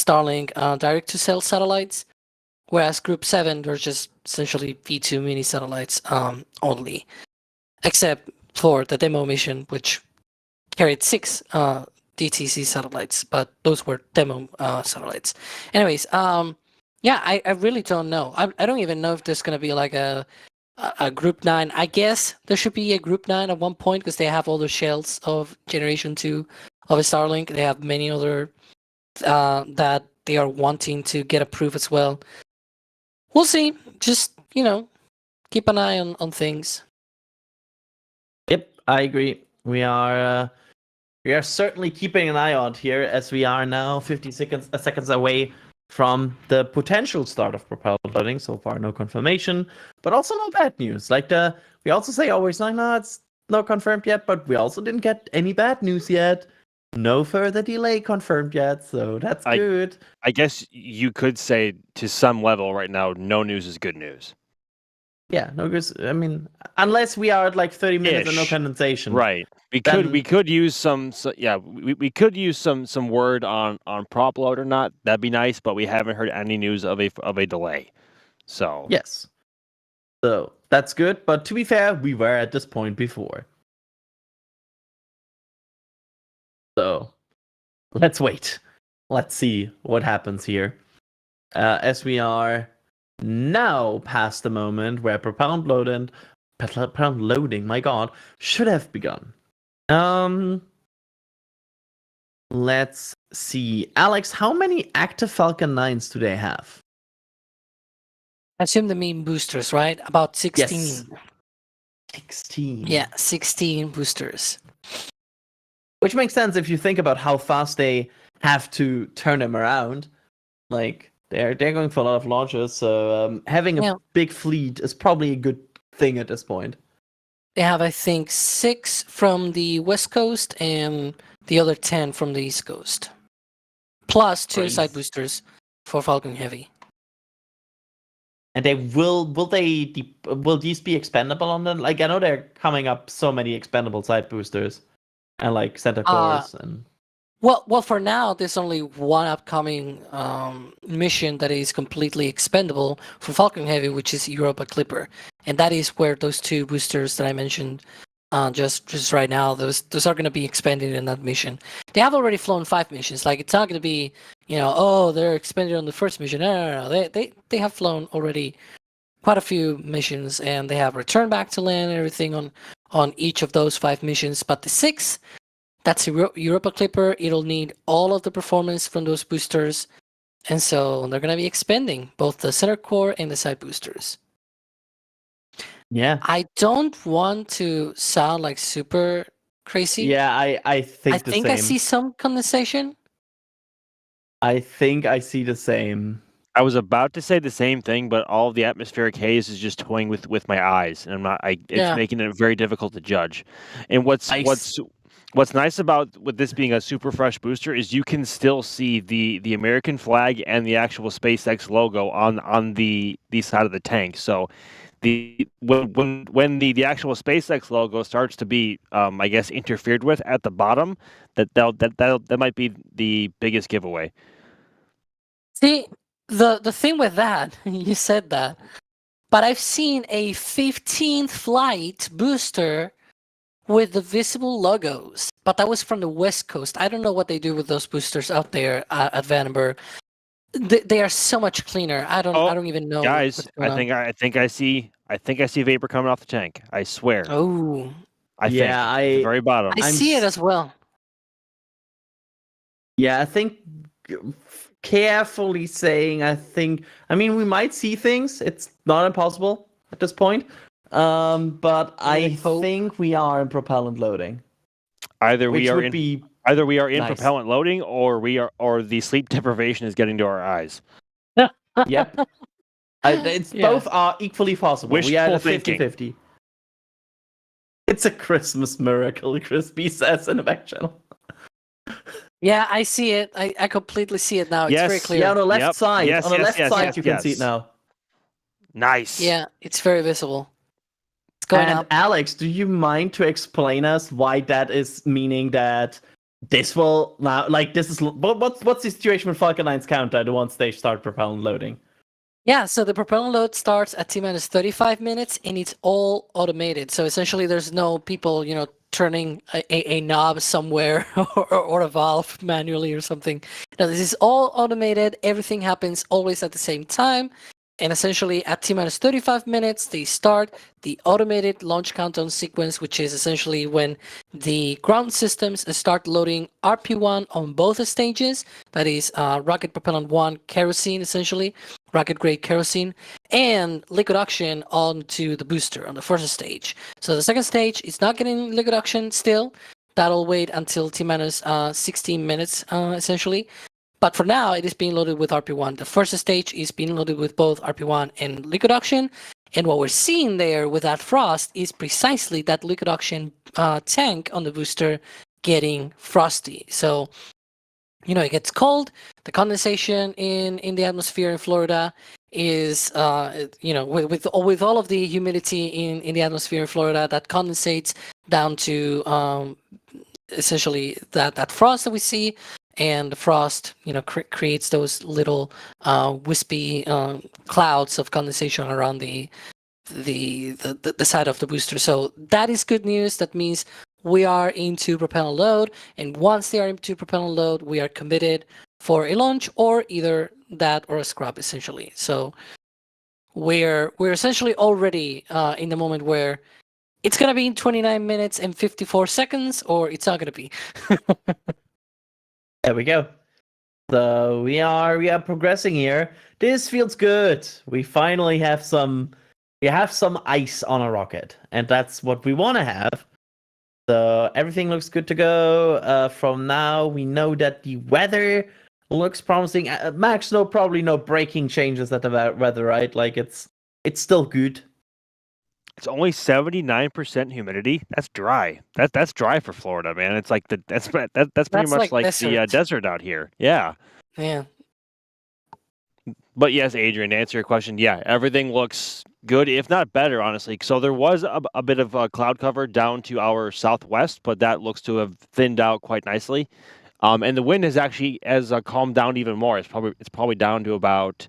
Starlink direct-to-cell satellites, whereas Group 7, they're just essentially V2 mini satellites only, except for the demo mission, which carried 6 DTC satellites, but those were demo satellites. Anyways, yeah, I really don't know. I don't even know if there's going to be like a Group 9. I guess there should be a Group 9 at one point because they have all the shells of Generation 2 of a Starlink. They have many other that they are wanting to get approved as well. We'll see. Just, keep an eye on things.
Yep, I agree. We are certainly keeping an eye out here, as we are now 50 seconds away from the potential start of propellant loading. So far, no confirmation, but also no bad news. We also say always, no, it's not confirmed yet, but we also didn't get any bad news yet. No further delay confirmed yet, so that's good.
I guess you could say to some level right now, no news is good news.
Yeah, no good. I mean, unless we are at like 30 minutes and no condensation.
Right. We could use some we could use some word on prop load or not. That'd be nice, but we haven't heard any news of a delay. So
yes. So that's good, but to be fair, we were at this point before. So let's wait. Let's see what happens here. As we are now past the moment where propellant loading, my god, should have begun. Let's see. Alex, how many active Falcon 9s do they have?
I assume the mean boosters, right? About 16.
Yes. 16.
Yeah, 16 boosters.
Which makes sense if you think about how fast they have to turn them around. Like, they're going for a lot of launches, so having a big fleet is probably a good thing at this point.
They have, I think, 6 from the West Coast and the other 10 from the East Coast, plus 2
Great.
side boosters for Falcon Heavy.
And they will these be expendable on them? Like I know they're coming up so many expendable side boosters and like center cores and
Well, for now, there's only one upcoming mission that is completely expendable for Falcon Heavy, which is Europa Clipper, and that is where those 2 boosters that I mentioned just right now, those are going to be expended in that mission. They have already flown 5 missions. Like it's not going to be, oh, they're expended on the first mission. No. They have flown already quite a few missions, and they have returned back to land and everything on each of those 5 missions. But the 6th, that's Europa Clipper. It'll need all of the performance from those boosters, and so they're going to be expending both the center core and the side boosters.
yeah.
I don't want to sound like super crazy.
Yeah, I think the same.
I see some condensation.
I think I see the same.
I was about to say the same thing, but all of the atmospheric haze is just toying with my eyes, and I'm not. It's making it very difficult to judge. And what's nice about with this being a super fresh booster is you can still see the American flag and the actual SpaceX logo on the side of the tank. So when the actual SpaceX logo starts to be I guess interfered with at the bottom, that might be the biggest giveaway.
See, the thing with that, you said that, but I've seen a 15th flight booster with the visible logos, but that was from the West Coast. I don't know what they do with those boosters out there at Vandenberg. They are so much cleaner. I don't even know.
Guys, I think I see vapor coming off the tank. I swear.
Oh.
At the very bottom.
I see it as well.
Yeah, I think carefully saying, I mean, we might see things. It's not impossible at this point. But I think we are in propellant loading.
Either we are in
nice.
propellant loading, or the sleep deprivation is getting to our eyes.
Yep. Both are equally possible. We are at a 50-50. It's a Christmas miracle, Crispy says in the back channel.
Yeah, I see it. I completely see it now. It's very clear.
Yeah, on the left side.
Yes,
on the left side,
yes,
you can see it now.
Nice.
Yeah, it's very visible. It's going up.
Alex, do you mind to explain us why that is meaning that this will now, like, this is what's the situation with Falcon 9's countdown once they start propellant loading?
Yeah, so the propellant load starts at T-minus 35 minutes, and it's all automated. So essentially, there's no people, turning a knob somewhere or a valve manually or something. No, this is all automated. Everything happens always at the same time. And essentially, at T-minus 35 minutes, they start the automated launch countdown sequence, which is essentially when the ground systems start loading RP1 on both stages. That is rocket propellant 1 kerosene, essentially, rocket-grade kerosene, and liquid oxygen onto the booster on the first stage. So the second stage is not getting liquid oxygen still. That'll wait until T-minus 16 minutes, essentially. But for now, it is being loaded with RP1. The first stage is being loaded with both RP1 and liquid oxygen. And what we're seeing there with that frost is precisely that liquid oxygen tank on the booster getting frosty. So, it gets cold. The condensation in the atmosphere in Florida is, with all of the humidity in the atmosphere in Florida, that condensates down to essentially that frost that we see. And the frost, creates those little wispy clouds of condensation around the side of the booster. So that is good news. That means we are into propellant load, and once they are into propellant load, we are committed for a launch or either that or a scrub, essentially. So we're essentially already in the moment where it's gonna be in 29 minutes and 54 seconds, or it's not gonna be.
There we go. So we are progressing here. This feels good. We finally have some ice on a rocket, and that's what we want to have. So everything looks good to go. From now, we know that the weather looks promising. Max, probably no breaking changes at the weather, right? Like it's still good.
It's only 79% humidity. That's dry. That's dry for Florida, man. It's like that's pretty
That's
much
like
like the
desert.
desert out here. Yeah.
Yeah.
But yes, Adrian, to answer your question, yeah, everything looks good, if not better, honestly. So there was a bit of cloud cover down to our southwest, but that looks to have thinned out quite nicely. And the wind has calmed down even more. It's probably down to about,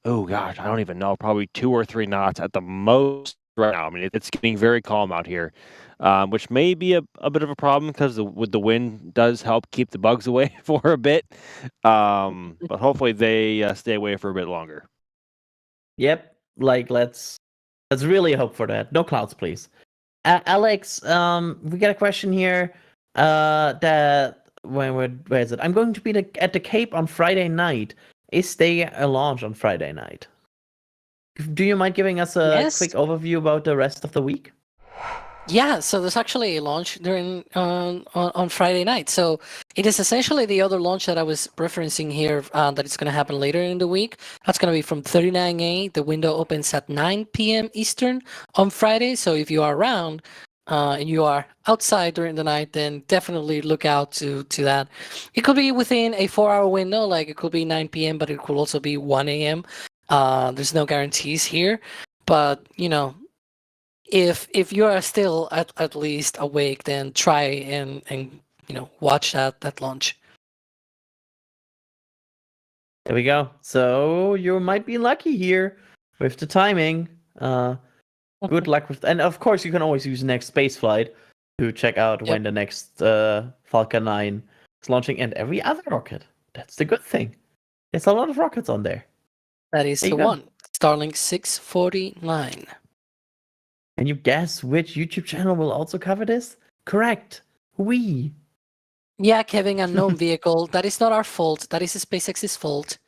oh gosh, I don't even know, probably 2 or 3 knots at the most right now. I mean, it's getting very calm out here, which may be a bit of a problem because the wind does help keep the bugs away for a bit. But hopefully they stay away for a bit longer.
Yep. Like let's really hope for that. No clouds, please. Alex, we got a question here. That where is it? I'm going to be at the Cape on Friday night. Is there a launch on Friday night? Do you mind giving us a
Yes.
quick overview about the rest of the week?
Yeah, so there's actually a launch during on Friday night. So it is essentially the other launch that I was referencing here that is going to happen later in the week. That's going to be from 39A. The window opens at 9 p.m. Eastern on Friday. So if you are around and you are outside during the night, then definitely look out to that. It could be within a 4-hour window, like it could be 9 p.m., but it could also be 1 a.m. There's no guarantees here, but you know, if you are still at least awake, then try and you know, watch that launch.
There we go. So you might be lucky here with the timing. Good luck with, and of course you can always use next space flight to check out when the next Falcon 9 is launching, and every other rocket. That's the good thing. There's a lot of rockets on there.
That is
There
the
you go.
one. Starlink 649.
Can you guess which YouTube channel will also cover this? Correct. We.
Yeah, Kevin, unknown vehicle. That is not our fault. That is SpaceX's fault.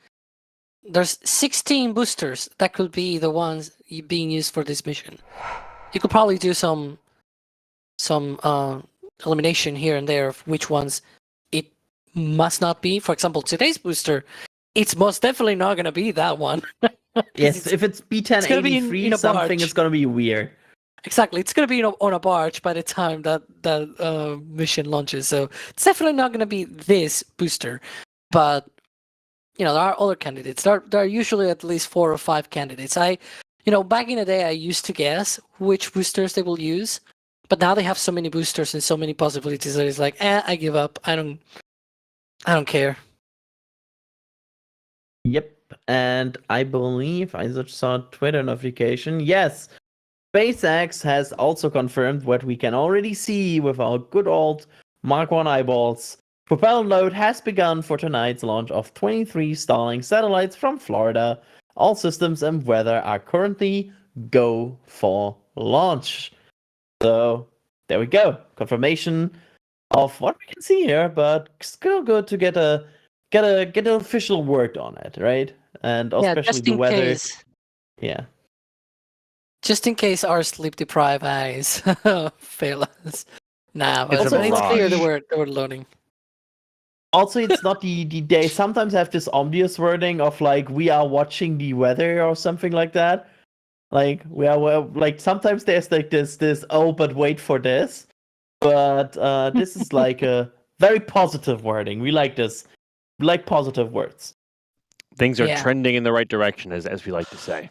There's 16 boosters that could be the ones being used for this mission. You could probably do some elimination here and there of which ones it must not be. For example, today's booster, it's most definitely not going to be that one.
Yes, if it's
gonna be in
B1083,
a
something
barge.
is going to be weird.
Exactly, it's going to be on a barge by the time that mission launches. So it's definitely not going to be this booster. But you know, there are other candidates. There are usually at least 4 or 5 candidates. Back in the day, I used to guess which boosters they will use, but now they have so many boosters and so many possibilities that it's like, I give up. I don't care.
Yep, and I believe I just saw a Twitter notification. Yes, SpaceX has also confirmed what we can already see with our good old Mark 1 eyeballs. Propellant load has begun for tonight's launch of 23 Starlink satellites from Florida. All systems and weather are currently go for launch. So there we go. Confirmation of what we can see here, but still good to get an official word on it, right? And especially
just
the
in
weather.
case.
Yeah.
Just in case our sleep-deprived eyes fail us. Nah, but
It's a
it's clear
mirage.
they were loading.
Also, it's not they sometimes have this obvious wording of like we are watching the weather or something like that. Like like sometimes there's like this oh but wait for this. But this is like a very positive wording. We like this. We like positive words.
Things are
Yeah.
trending in the right direction, as we like to say.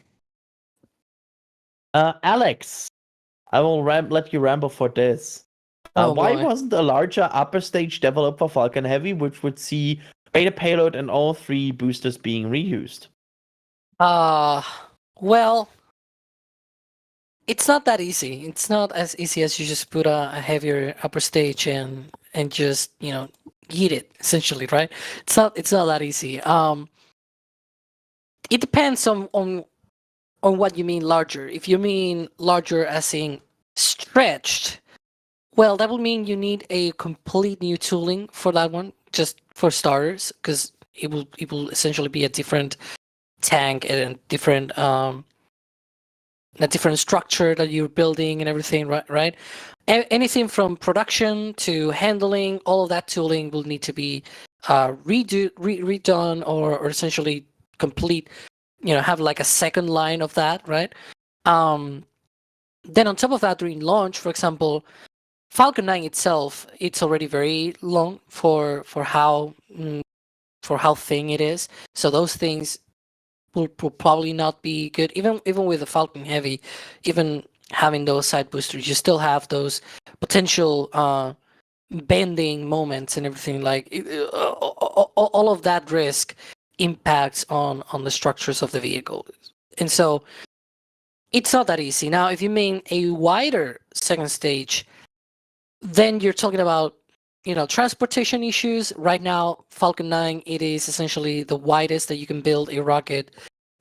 Alex, I will let you ramble for this.
Oh,
Why
boy.
wasn't a larger upper stage developed for Falcon Heavy, which would see beta payload and all 3 boosters being reused?
Well, it's not that easy. It's not as easy as you just put a heavier upper stage and just, you know, eat it essentially, right? It's not that easy. It depends on what you mean larger. If you mean larger as in stretched, well, that will mean you need a complete new tooling for that one, just for starters, because it will essentially be a different tank and a different structure that you're building and everything, right? Anything from production to handling, all of that tooling will need to be redone or essentially complete. You know, have like a second line of that, right? then on top of that, during launch, for example, Falcon 9 itself, it's already very long for how thin it is. So those things will probably not be good. Even with the Falcon Heavy, even having those side boosters, you still have those potential bending moments and everything. Like all of that risk impacts on the structures of the vehicle, and so it's not that easy. Now, if you mean a wider second stage, then you're talking about transportation issues. Right now, Falcon 9, it is essentially the widest that you can build a rocket,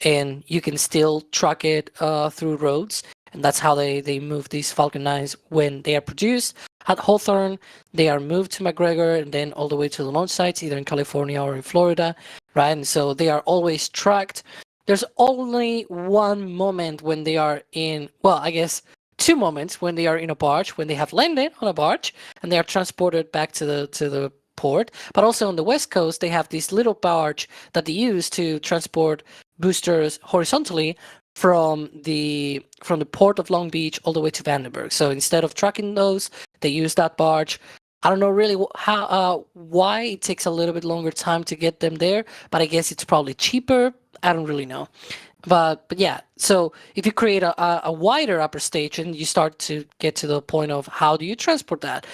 and you can still truck it through roads. And that's how they move these Falcon 9s when they are produced at Hawthorne. They are moved to McGregor and then all the way to the launch sites, either in California or in Florida, right? And so they are always tracked. There's only one moment when they are in, well, I guess 2 moments when they are in a barge, when they have landed on a barge and they are transported back to the port. But also on the West Coast, they have this little barge that they use to transport boosters horizontally from the port of Long Beach all the way to Vandenberg. So instead of trucking those, they use that barge. I don't know really why it takes a little bit longer time to get them there, but I guess it's probably cheaper. I don't really know. But yeah, so if you create a wider upper stage, and you start to get to the point of how do you transport that,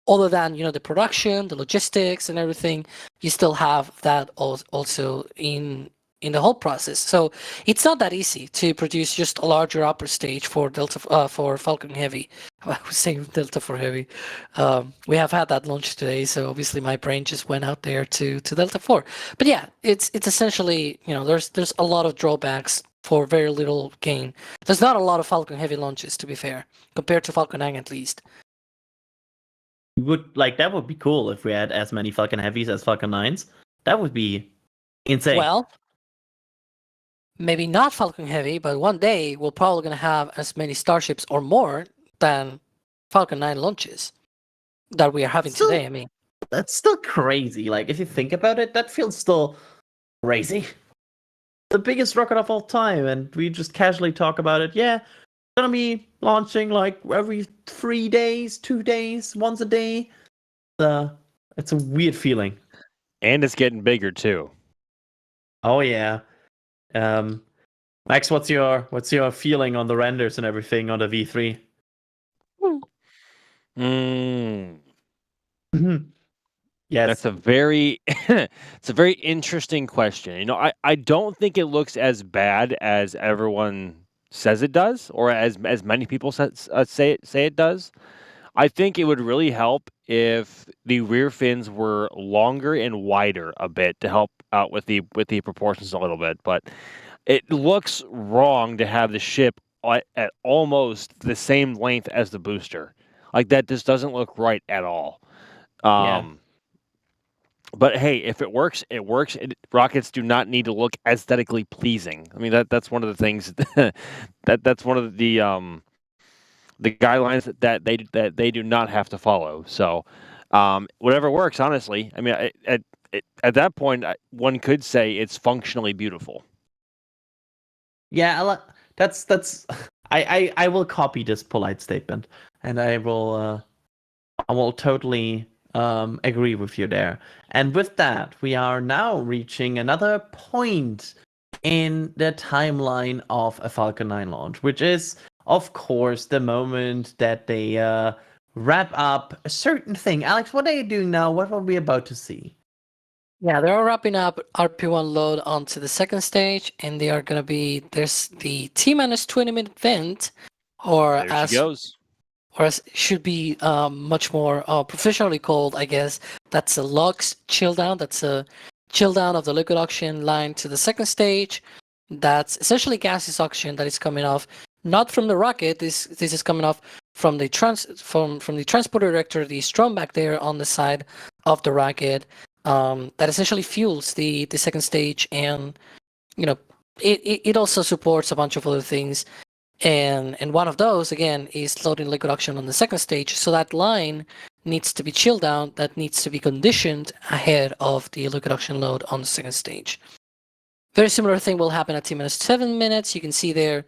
other than the production, the logistics, and everything, you still have that also in the whole process. So it's not that easy to produce just a larger upper stage for for Falcon Heavy. I was saying Delta for Heavy. We have had that launch today, so obviously my brain just went out there to Delta 4. But yeah, it's essentially there's a lot of drawbacks for very little gain. There's not a lot of Falcon Heavy launches, to be fair, compared to Falcon 9 at least.
That would be cool if we had as many Falcon Heavies as Falcon 9s. That would be insane.
Well, maybe not Falcon Heavy, but one day we're probably going to have as many Starships or more than Falcon 9 launches that we are having today. I mean,
that's still crazy. Like, if you think about it, that feels still crazy. The biggest rocket of all time, and we just casually talk about it. Yeah, it's gonna be launching like every 3 days, 2 days, once a day. It's a weird feeling.
And it's getting bigger too.
Oh yeah. Max, what's your feeling on the renders and everything on the V3? Yes.
That's a very it's a very interesting question. I don't think it looks as bad as everyone says it does, or as many people say it does. I think it would really help if the rear fins were longer and wider a bit to help out with the proportions a little bit, but it looks wrong to have the ship at almost the same length as the booster. Like, that just doesn't look right at all. But hey, if it works, it works. Rockets do not need to look aesthetically pleasing. I mean, that's one of the things that's one of the guidelines that they do not have to follow. So whatever works, honestly. I mean, at that point, one could say it's functionally beautiful.
Yeah, that's. I will copy this polite statement, and I will totally agree with you there. And with that, we are now reaching another point in the timeline of a Falcon 9 launch, which is, of course, the moment that they wrap up a certain thing. Alex, what are you doing now? What are we about to see?
Yeah, they're all wrapping up RP1 load onto the second stage, and they are going to be, there's the T-minus 20-minute vent, or
There she goes.
Or as should be much more professionally called, I guess. That's a LOX chill down. That's a chill down of the liquid oxygen line to the second stage. That's essentially gaseous oxygen that is coming off, not from the rocket. This is coming off from the from the transporter director, the strom back there on the side of the rocket. That essentially fuels the second stage, and it also supports a bunch of other things. And one of those, again, is loading liquid oxygen on the second stage. So that line needs to be chilled down. That needs to be conditioned ahead of the liquid oxygen load on the second stage. Very similar thing will happen at T-minus 7 minutes. You can see there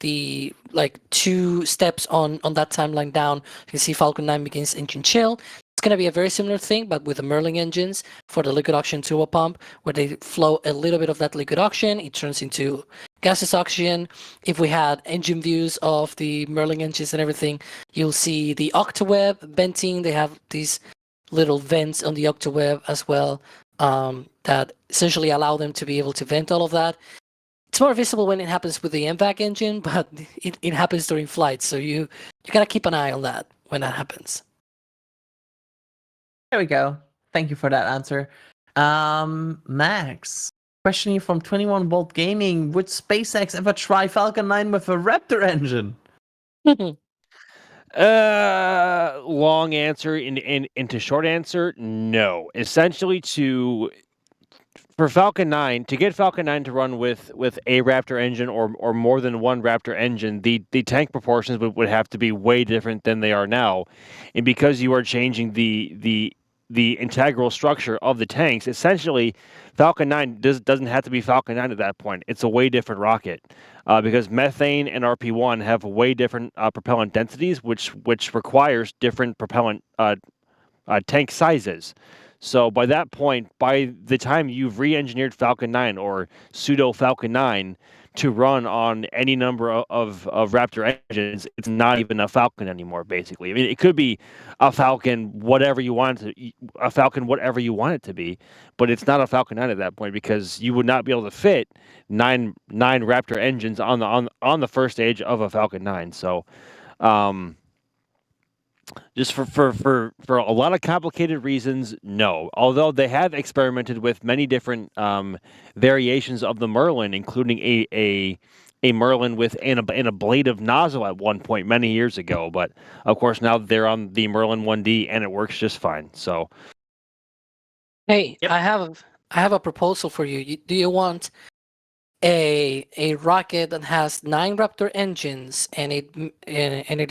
the like 2 steps on that timeline down, you can see Falcon 9 begins engine chill. It's going to be a very similar thing, but with the Merlin engines for the liquid oxygen turbo pump, where they flow a little bit of that liquid oxygen, it turns into gaseous oxygen. If we had engine views of the Merlin engines and everything, you'll see the octaweb venting. They have these little vents on the octaweb as well, that essentially allow them to be able to vent all of that. It's more visible when it happens with the MVAC engine, but it happens during flight, so you gotta keep an eye on that when that happens.
There we go. Thank you for that answer. Max, question here from 21 Volt Gaming. Would SpaceX ever try Falcon 9 with a Raptor engine?
Long answer into short answer, no. Essentially, for Falcon 9, to get Falcon 9 to run with a Raptor engine or more than one Raptor engine, the tank proportions would have to be way different than they are now. And because you are changing the integral structure of the tanks, essentially Falcon 9 doesn't have to be Falcon 9 at that point. It's a way different rocket, because methane and RP1 have way different propellant densities, which requires different propellant tank sizes. So by that point, by the time you've re-engineered Falcon 9 or pseudo Falcon 9 to run on any number of Raptor engines, it's not even a Falcon anymore, basically. I mean, it could be a Falcon whatever you want it to be, but it's not a Falcon 9 at that point, because you would not be able to fit nine Raptor engines on the first stage of a Falcon 9. So just for a lot of complicated reasons, no. Although they have experimented with many different variations of the Merlin, including a Merlin with an ablative nozzle at one point many years ago. But of course now they're on the Merlin 1D and it works just fine. So,
Hey,
Yep.
I have a proposal for you. Do you want a rocket that has 9 Raptor engines and it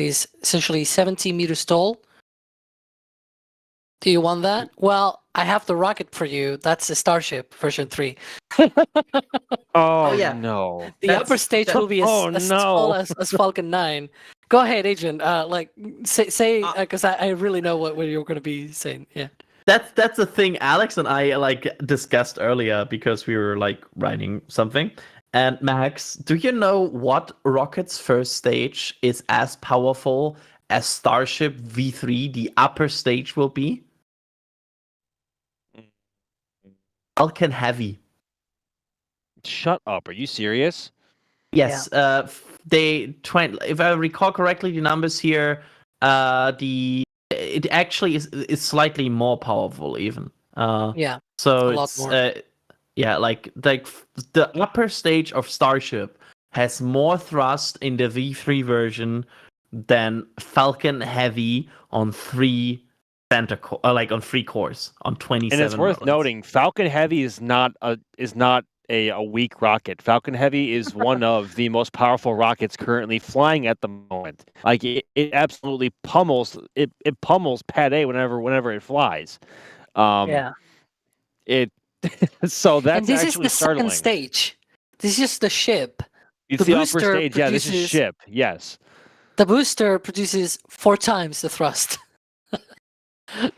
is essentially 70 meters tall? Do you want that? Well, I have the rocket for you. That's the Starship version 3.
oh
yeah.
no,
The upper stage will be as tall as Falcon 9. Go ahead, Agent. Say because I really know what you're going to be saying. Yeah.
That's the thing Alex and I discussed earlier, because we were writing something. And Max, do you know what rocket's first stage is as powerful as Starship V3, the upper stage, will be? Falcon Heavy.
shut up! Are you serious?
Yes. If I recall correctly, the numbers here, it actually is slightly more powerful even.
Yeah.
So
a lot
it's
more.
the upper stage of Starship has more thrust in the V3 version than Falcon Heavy on 3 on 3 cores on 27.
And it's worth
Merlins.
noting, Falcon Heavy is not a weak rocket. Falcon Heavy is one of the most powerful rockets currently flying at the moment. Like it absolutely pummels Pad A whenever it flies.
Yeah.
It so that's
And this is
actually
the
startling.
second stage. This is the ship.
It's
the
the upper
booster
stage. Yeah, this is
produces-
ship. Yes.
The booster produces 4 times the thrust.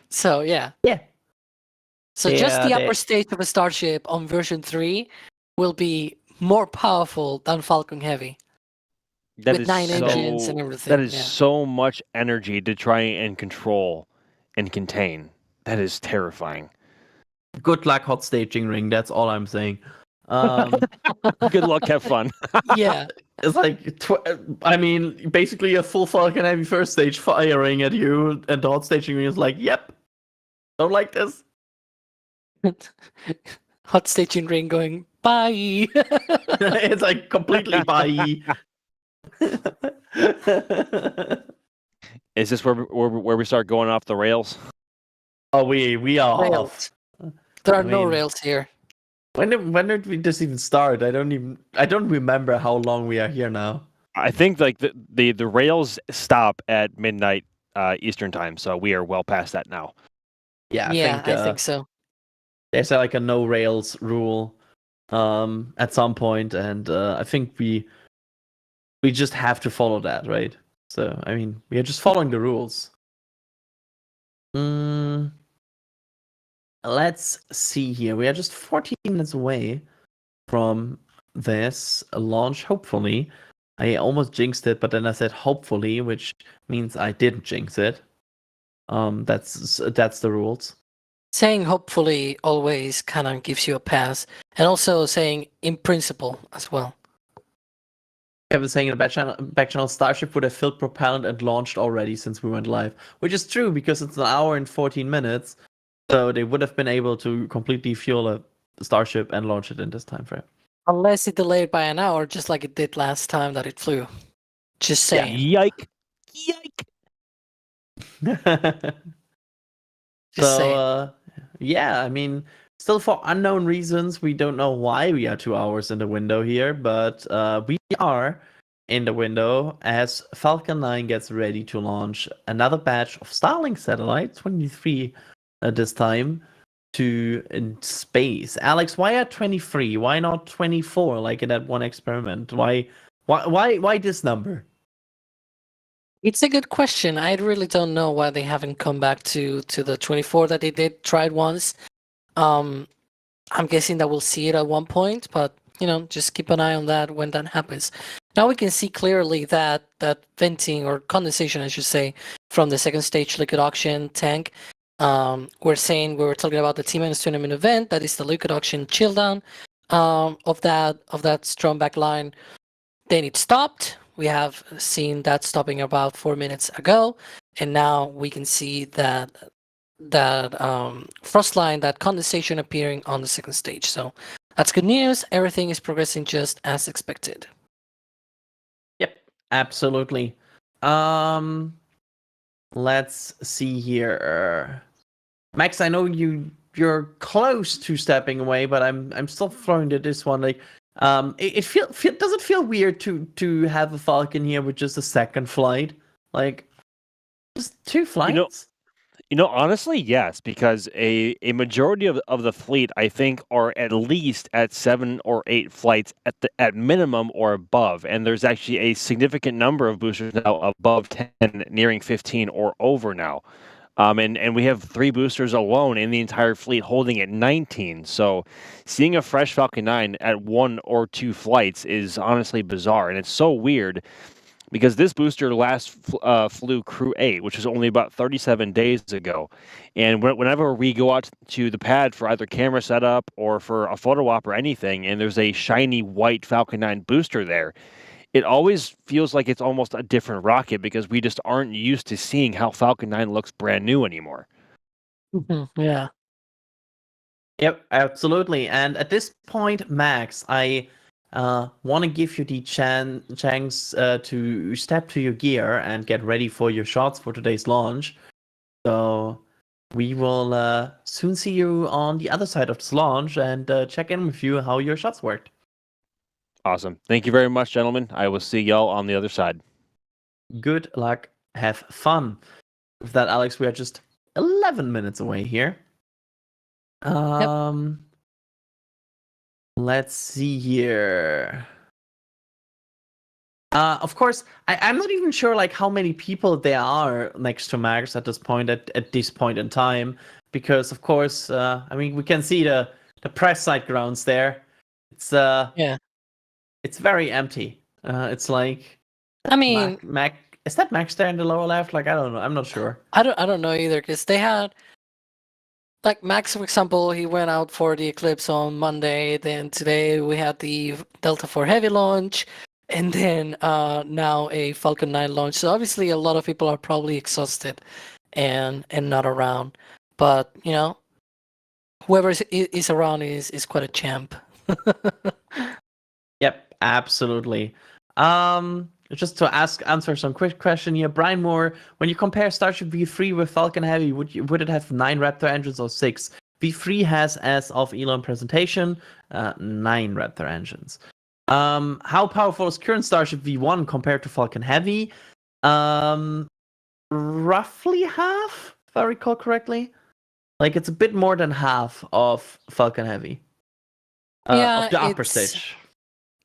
So yeah.
Yeah.
So just the
Yeah,
upper stage of a Starship on version 3 will be more powerful than Falcon Heavy.
That
With
is
9
so,
engines and everything.
That is
yeah.
so much energy to try and control and contain. That is terrifying.
Good luck hot staging ring. That's all I'm saying.
Good luck, have fun.
Yeah.
It's basically a full Falcon Heavy first stage firing at you, and the hot staging ring is like, yep, don't like this.
Hot staging ring going, bye.
It's completely bye.
Is this where we start going off the rails?
Oh, we are off.
Rails. There are no
mean-
rails here.
When did we just even start? I don't remember how long we are here now.
I think the rails stop at midnight Eastern time, so we are well past that now.
Yeah,
I think so.
There's a no rails rule at some point, and I think we we just have to follow that, right? So, I mean, we are just following the rules. Let's see here. We are just 14 minutes away from this launch, hopefully. I almost jinxed it, but then I said hopefully, which means I didn't jinx it. That's the rules.
Saying hopefully always kind of gives you a pass, and also saying in principle as well.
Kevin saying in the back channel, Starship would have filled propellant and launched already since we went live, which is true because it's an hour and 14 minutes, so they would have been able to completely fuel a Starship and launch it in this time frame.
Unless it delayed by an hour, just like it did last time that it flew. Just saying.
Yike!
Just
So,
saying.
yeah, I mean, still for unknown reasons, we don't know why we are 2 hours in the window here, but we are in the window as Falcon 9 gets ready to launch another batch of Starlink satellites, 23 at this time, to space. Alex, why are 23? Why not 24 like in that one experiment? Why this number?
It's a good question. I really don't know why they haven't come back to the 24 that they did tried once. I'm guessing that we'll see it at one point, but just keep an eye on that when that happens. Now we can see clearly that venting or condensation, I should say, from the second stage liquid oxygen tank. We were talking about the T-20 event. That is the liquid oxygen chill down of that strong back line. Then it stopped. We have seen that stopping about 4 minutes ago, and now we can see that frost line, that condensation appearing on the second stage. So that's good news. Everything is progressing just as expected.
Yep, absolutely. Let's see here. Max, I know you're close to stepping away, but I'm still throwing to this one. Like, does it feel weird to have a Falcon here with just a second flight? Like, just 2 flights?
Honestly, yes, because a majority of the fleet, I think, are at least at 7 or 8 flights at minimum or above, and there's actually a significant number of boosters now above 10, nearing 15 or over now. And we have 3 boosters alone in the entire fleet holding at 19. So seeing a fresh Falcon 9 at 1 or 2 flights is honestly bizarre, and it's so weird. Because this booster last flew Crew 8, which was only about 37 days ago. And whenever we go out to the pad for either camera setup or for a photo op or anything, and there's a shiny white Falcon 9 booster there, it always feels like it's almost a different rocket because we just aren't used to seeing how Falcon 9 looks brand new anymore.
Yeah.
Yep, absolutely. And at this point, Max, I want to give you the chance to step to your gear and get ready for your shots for today's launch. So we will soon see you on the other side of this launch and check in with you how your shots worked.
Awesome. Thank you very much, gentlemen. I will see y'all on the other side.
Good luck. Have fun. With that, Alex, we are just 11 minutes away here. Let's see here. Of course, I'm not even sure like how many people there are next to Max at this point in time, because of course, I mean, we can see the press site grounds there. It's it's very empty. It's like,
I mean,
Mac is that Max there in the lower left? Like, I don't know. I'm not sure.
I don't know either, because they had, like, Max, for example, he went out for the Eclipse on Monday. Then today we had the Delta 4 Heavy launch, and then now a Falcon 9 launch. So obviously a lot of people are probably exhausted and not around. But whoever is around is quite a champ.
Yep, absolutely. Just to answer some quick question here, Brian Moore, when you compare Starship V3 with Falcon Heavy, would it have 9 Raptor engines or 6? V3 has, as of Elon presentation, 9 Raptor engines. How powerful is current Starship V1 compared to Falcon Heavy? Roughly half, if I recall correctly. Like, it's a bit more than half of Falcon Heavy. Of the upper stage.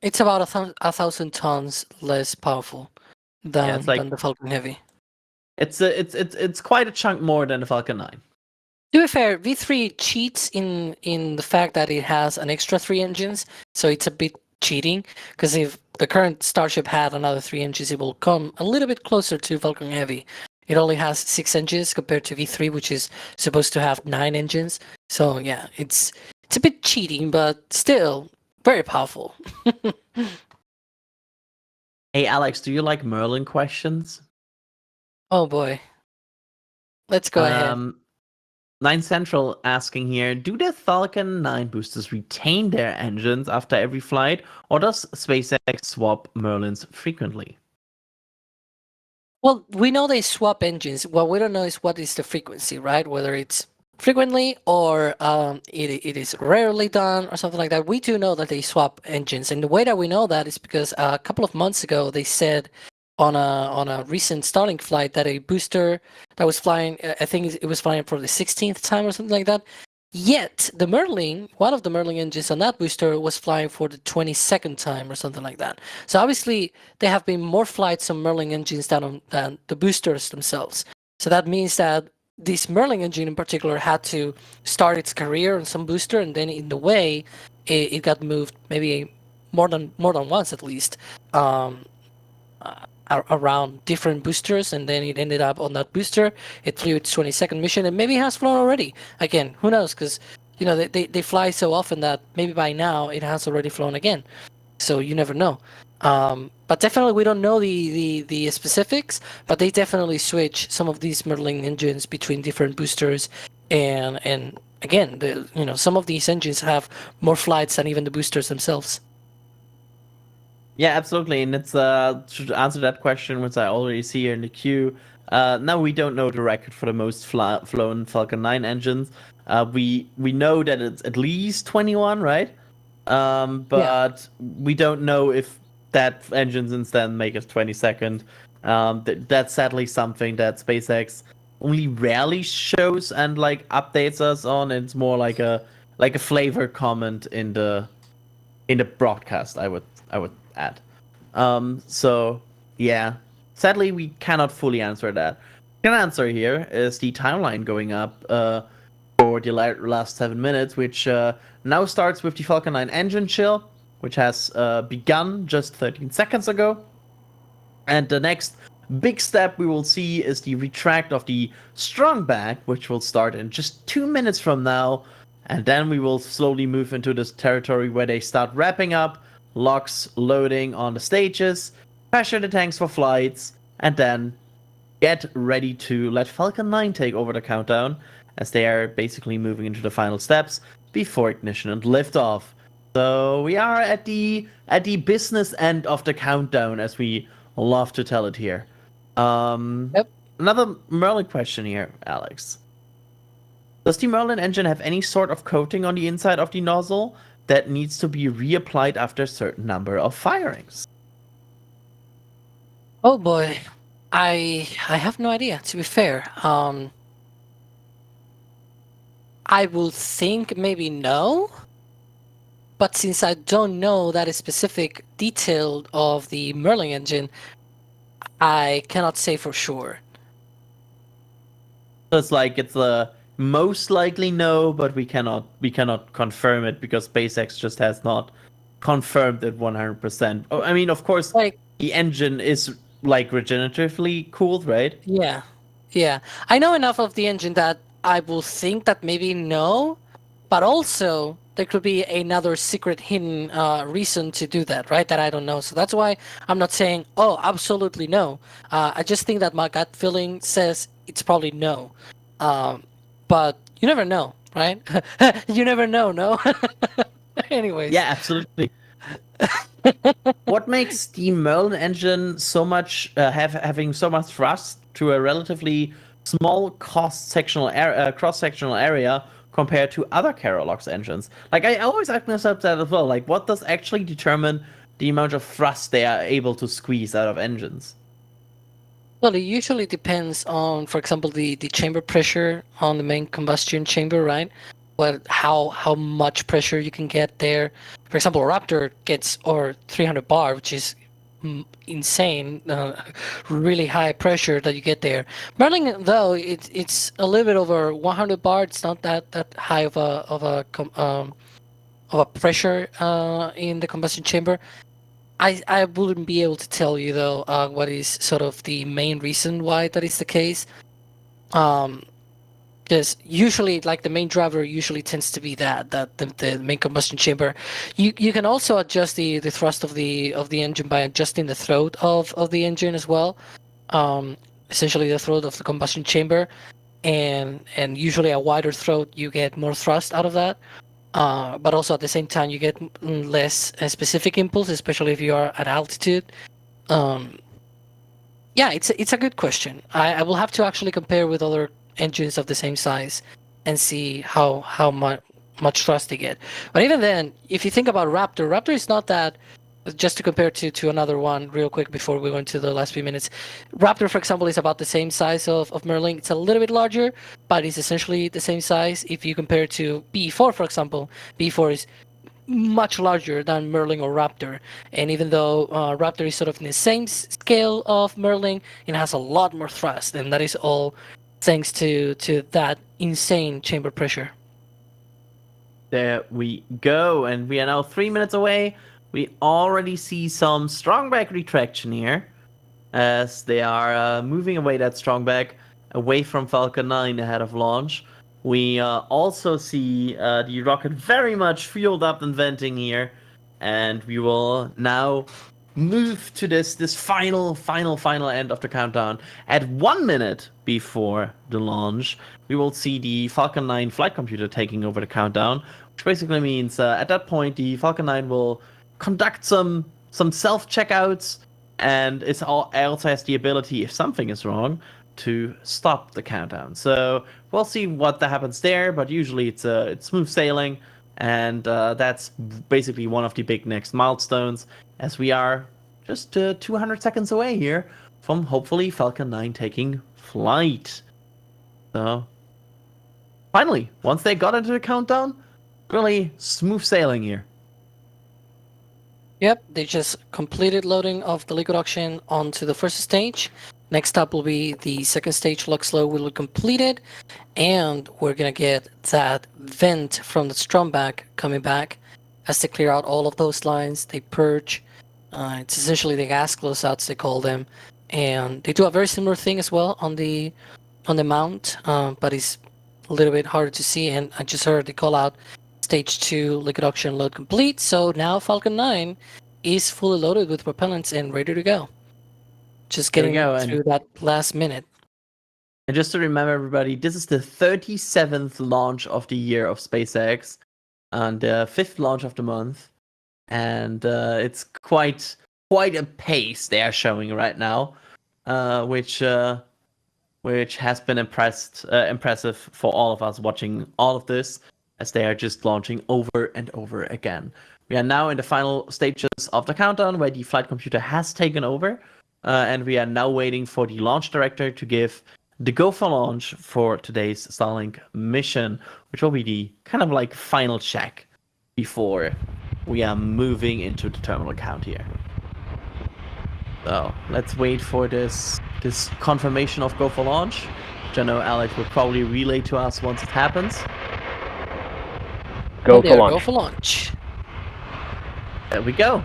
It's about 1,000 tons less powerful than,
it's like-
than the Falcon Heavy.
It's quite a chunk more than the Falcon 9.
To be fair, V3 cheats in the fact that it has an extra 3 engines, so it's a bit cheating, because if the current Starship had another 3 engines, it will come a little bit closer to Falcon Heavy. It only has 6 engines compared to V3, which is supposed to have 9 engines. So yeah, it's a bit cheating, but still very powerful.
Hey, Alex, do you like Merlin questions?
Oh boy. Let's go ahead.
9 Central asking here, do the Falcon 9 boosters retain their engines after every flight, or does SpaceX swap Merlins frequently?
Well, we know they swap engines. What we don't know is what is the frequency, right? Whether it's frequently or it is rarely done or something like that. We do know that they swap engines, and the way that we know that is because a couple of months ago they said on a recent Starlink flight that a booster that was flying, I think it was flying for the 16th time or something like that. Yet the Merlin, one of the Merlin engines on that booster was flying for the 22nd time or something like that. So obviously there have been more flights on Merlin engines than the boosters themselves. So that means that this Merlin engine in particular had to start its career on some booster, and then in the way it got moved maybe more than once at least around different boosters, and then it ended up on that booster. It flew its 22nd mission, and maybe it has flown already. Again, who knows? Because they fly so often that maybe by now it has already flown again. So you never know. But definitely we don't know the specifics, but they definitely switch some of these Merlin engines between different boosters, and again, some of these engines have more flights than even the boosters themselves.
Yeah, absolutely. And it's to answer that question, which I already see here in the queue. Now we don't know the record for the most flown Falcon 9 engines. We know that it's at least 21, right? But we don't know if that engines instead make it 22nd. That's sadly something that SpaceX only rarely shows and like updates us on. It's more like a flavor comment in the broadcast, I would add. So yeah, sadly we cannot fully answer that. Can answer here is the timeline going up for the last 7 minutes, which now starts with the Falcon 9 engine chill, which has begun just 13 seconds ago. And the next big step we will see is the retract of the strong bag, which will start in just 2 minutes from now. And then we will slowly move into this territory where they start wrapping up, locks loading on the stages, pressure the tanks for flights, and then get ready to let Falcon 9 take over the countdown, as they are basically moving into the final steps before ignition and liftoff. So we are at the business end of the countdown, as we love to tell it here.
Yep.
Another Merlin question here, Alex. Does the Merlin engine have any sort of coating on the inside of the nozzle that needs to be reapplied after a certain number of firings?
Oh boy, I have no idea, to be fair. I will think maybe no, but since I don't know that specific detail of the Merlin engine, I cannot say for sure.
So it's a most likely no, but we cannot confirm it because SpaceX just has not confirmed it 100%. Oh, I mean, of course,
Like,
the engine is like regeneratively cooled, right?
yeah. I know enough of the engine that I will think that maybe no, but also there could be another secret hidden reason to do that, right? That I don't know. So that's why I'm not saying, oh, absolutely no. I just think that my gut feeling says it's probably no. But you never know, right? You never know, no? Anyways.
Yeah, absolutely. What makes the Merlin engine so much having so much thrust to a relatively small cross-sectional area compared to other Carolox engines? Like, I always ask myself that as well. Like, what does actually determine the amount of thrust they are able to squeeze out of engines?
Well, it usually depends on, for example, the chamber pressure on the main combustion chamber, right? how much pressure you can get there. For example, Raptor gets or 300 bar, which is insane, really high pressure that you get there. Merlin, though, it's a little bit over 100 bar. It's not that high of a pressure in the combustion chamber. I wouldn't be able to tell you though what is sort of the main reason why that is the case. Because usually, like the main driver usually tends to be that the main combustion chamber. You can also adjust the thrust of the engine by adjusting the throat of the engine as well. Essentially the throat of the combustion chamber, and usually a wider throat you get more thrust out of that. But also at the same time you get less specific impulse, especially if you are at altitude. Yeah, it's a good question. I will have to actually compare with other engines of the same size and see how much thrust they get. But even then, if you think about Raptor is not that. Just to compare to another one real quick before we go into the last few minutes. Raptor, for example, is about the same size of Merlin. It's a little bit larger, but it's essentially the same size. If you compare to B4, for example, B4 is much larger than Merlin or Raptor. And even though Raptor is sort of in the same scale of Merlin, it has a lot more thrust, and that is all thanks to that insane chamber pressure.
There we go, and we are now 3 minutes away. We already see some strong back retraction here, as they are moving away that strong back away from Falcon 9 ahead of launch. We also see the rocket very much fueled up and venting here, and we will now move to this final end of the countdown. At 1 minute before the launch, we will see the Falcon 9 flight computer taking over the countdown, which basically means at that point the Falcon 9 will conduct some self-checkouts, and it also has the ability, if something is wrong, to stop the countdown. So we'll see what happens there, but usually it's smooth sailing, and that's basically one of the big next milestones, as we are just 200 seconds away here from hopefully Falcon 9 taking flight. So finally, once they got into the countdown, really smooth sailing here.
Yep, they just completed loading of the liquid oxygen onto the first stage. Next up will be the second stage. Log slow will be completed, and we're gonna get that vent from the Stromback coming back as they clear out all of those lines. They purge. It's essentially the gas closeouts, they call them, and they do a very similar thing as well on the mount, but it's a little bit harder to see. And I just heard they call out Stage 2 liquid oxygen load complete. So now Falcon 9 is fully loaded with propellants and ready to go. Just getting through that last minute.
And just to remember everybody, this is the 37th launch of the year of SpaceX and the 5th launch of the month. And it's quite a pace they are showing right now, which has been impressive for all of us watching all of this, as they are just launching over and over again. We are now in the final stages of the countdown, where the flight computer has taken over, and we are now waiting for the launch director to give the go for launch for today's Starlink mission, which will be the kind of like final check before we are moving into the terminal count here. So let's wait for this confirmation of go for launch, which I know Alex will probably relay to us once it happens.
Go for launch.
Go for launch.
There we go.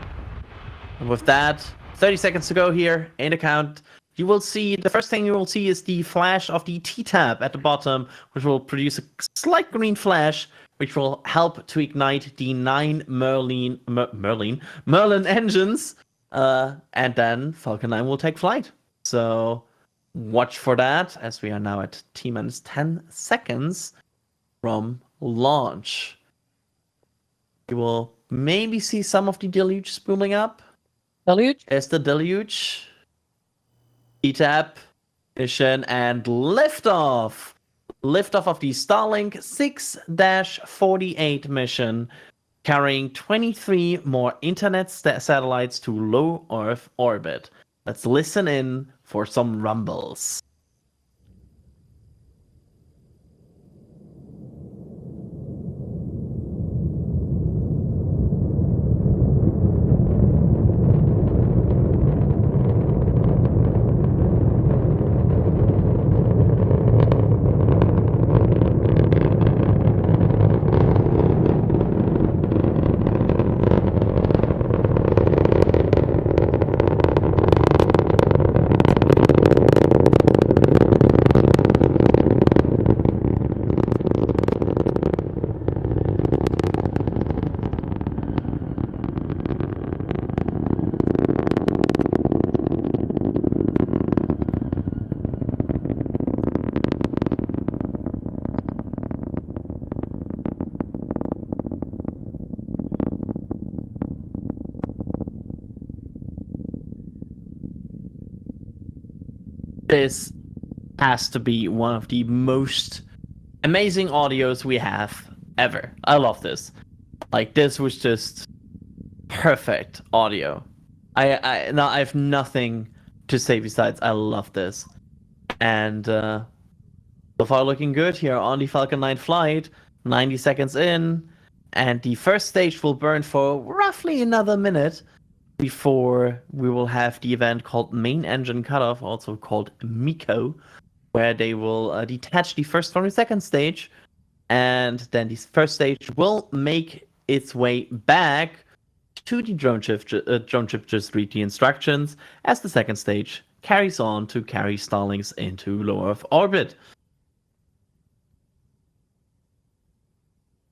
And with that, 30 seconds to go here in the count. You will see, the first thing you will see is the flash of the T-tab at the bottom, which will produce a slight green flash, which will help to ignite the 9 Merlin engines, and then Falcon 9 will take flight. So watch for that, as we are now at T-minus 10 seconds from launch. You will maybe see some of the deluge spooling up.
Deluge?
There's the deluge. T-tap, ignition, and liftoff. Liftoff of the Starlink 6-48 mission, carrying 23 more internet satellites to low Earth orbit. Let's listen in for some rumbles. this has to be one of the most amazing audios we have ever. I love this. Like, this was just perfect audio. I have nothing to say besides I love this. And so far looking good here on the Falcon 9 flight. 90 seconds in, and the first stage will burn for roughly another minute before we will have the event called Main Engine Cutoff, also called MECO, where they will detach the first from the second stage, and then this first stage will make its way back to the drone ship. Drone ship just read the instructions as the second stage carries on to carry Starlinks into low Earth orbit.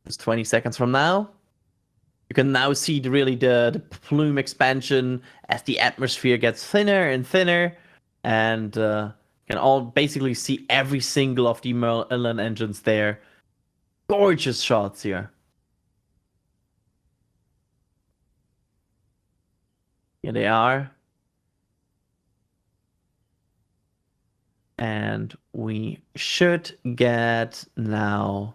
It's 20 seconds from now. You can now see the plume expansion as the atmosphere gets thinner and thinner, and you can all basically see every single of the Merlin engines there. Gorgeous shots here. Here they are. And we should get now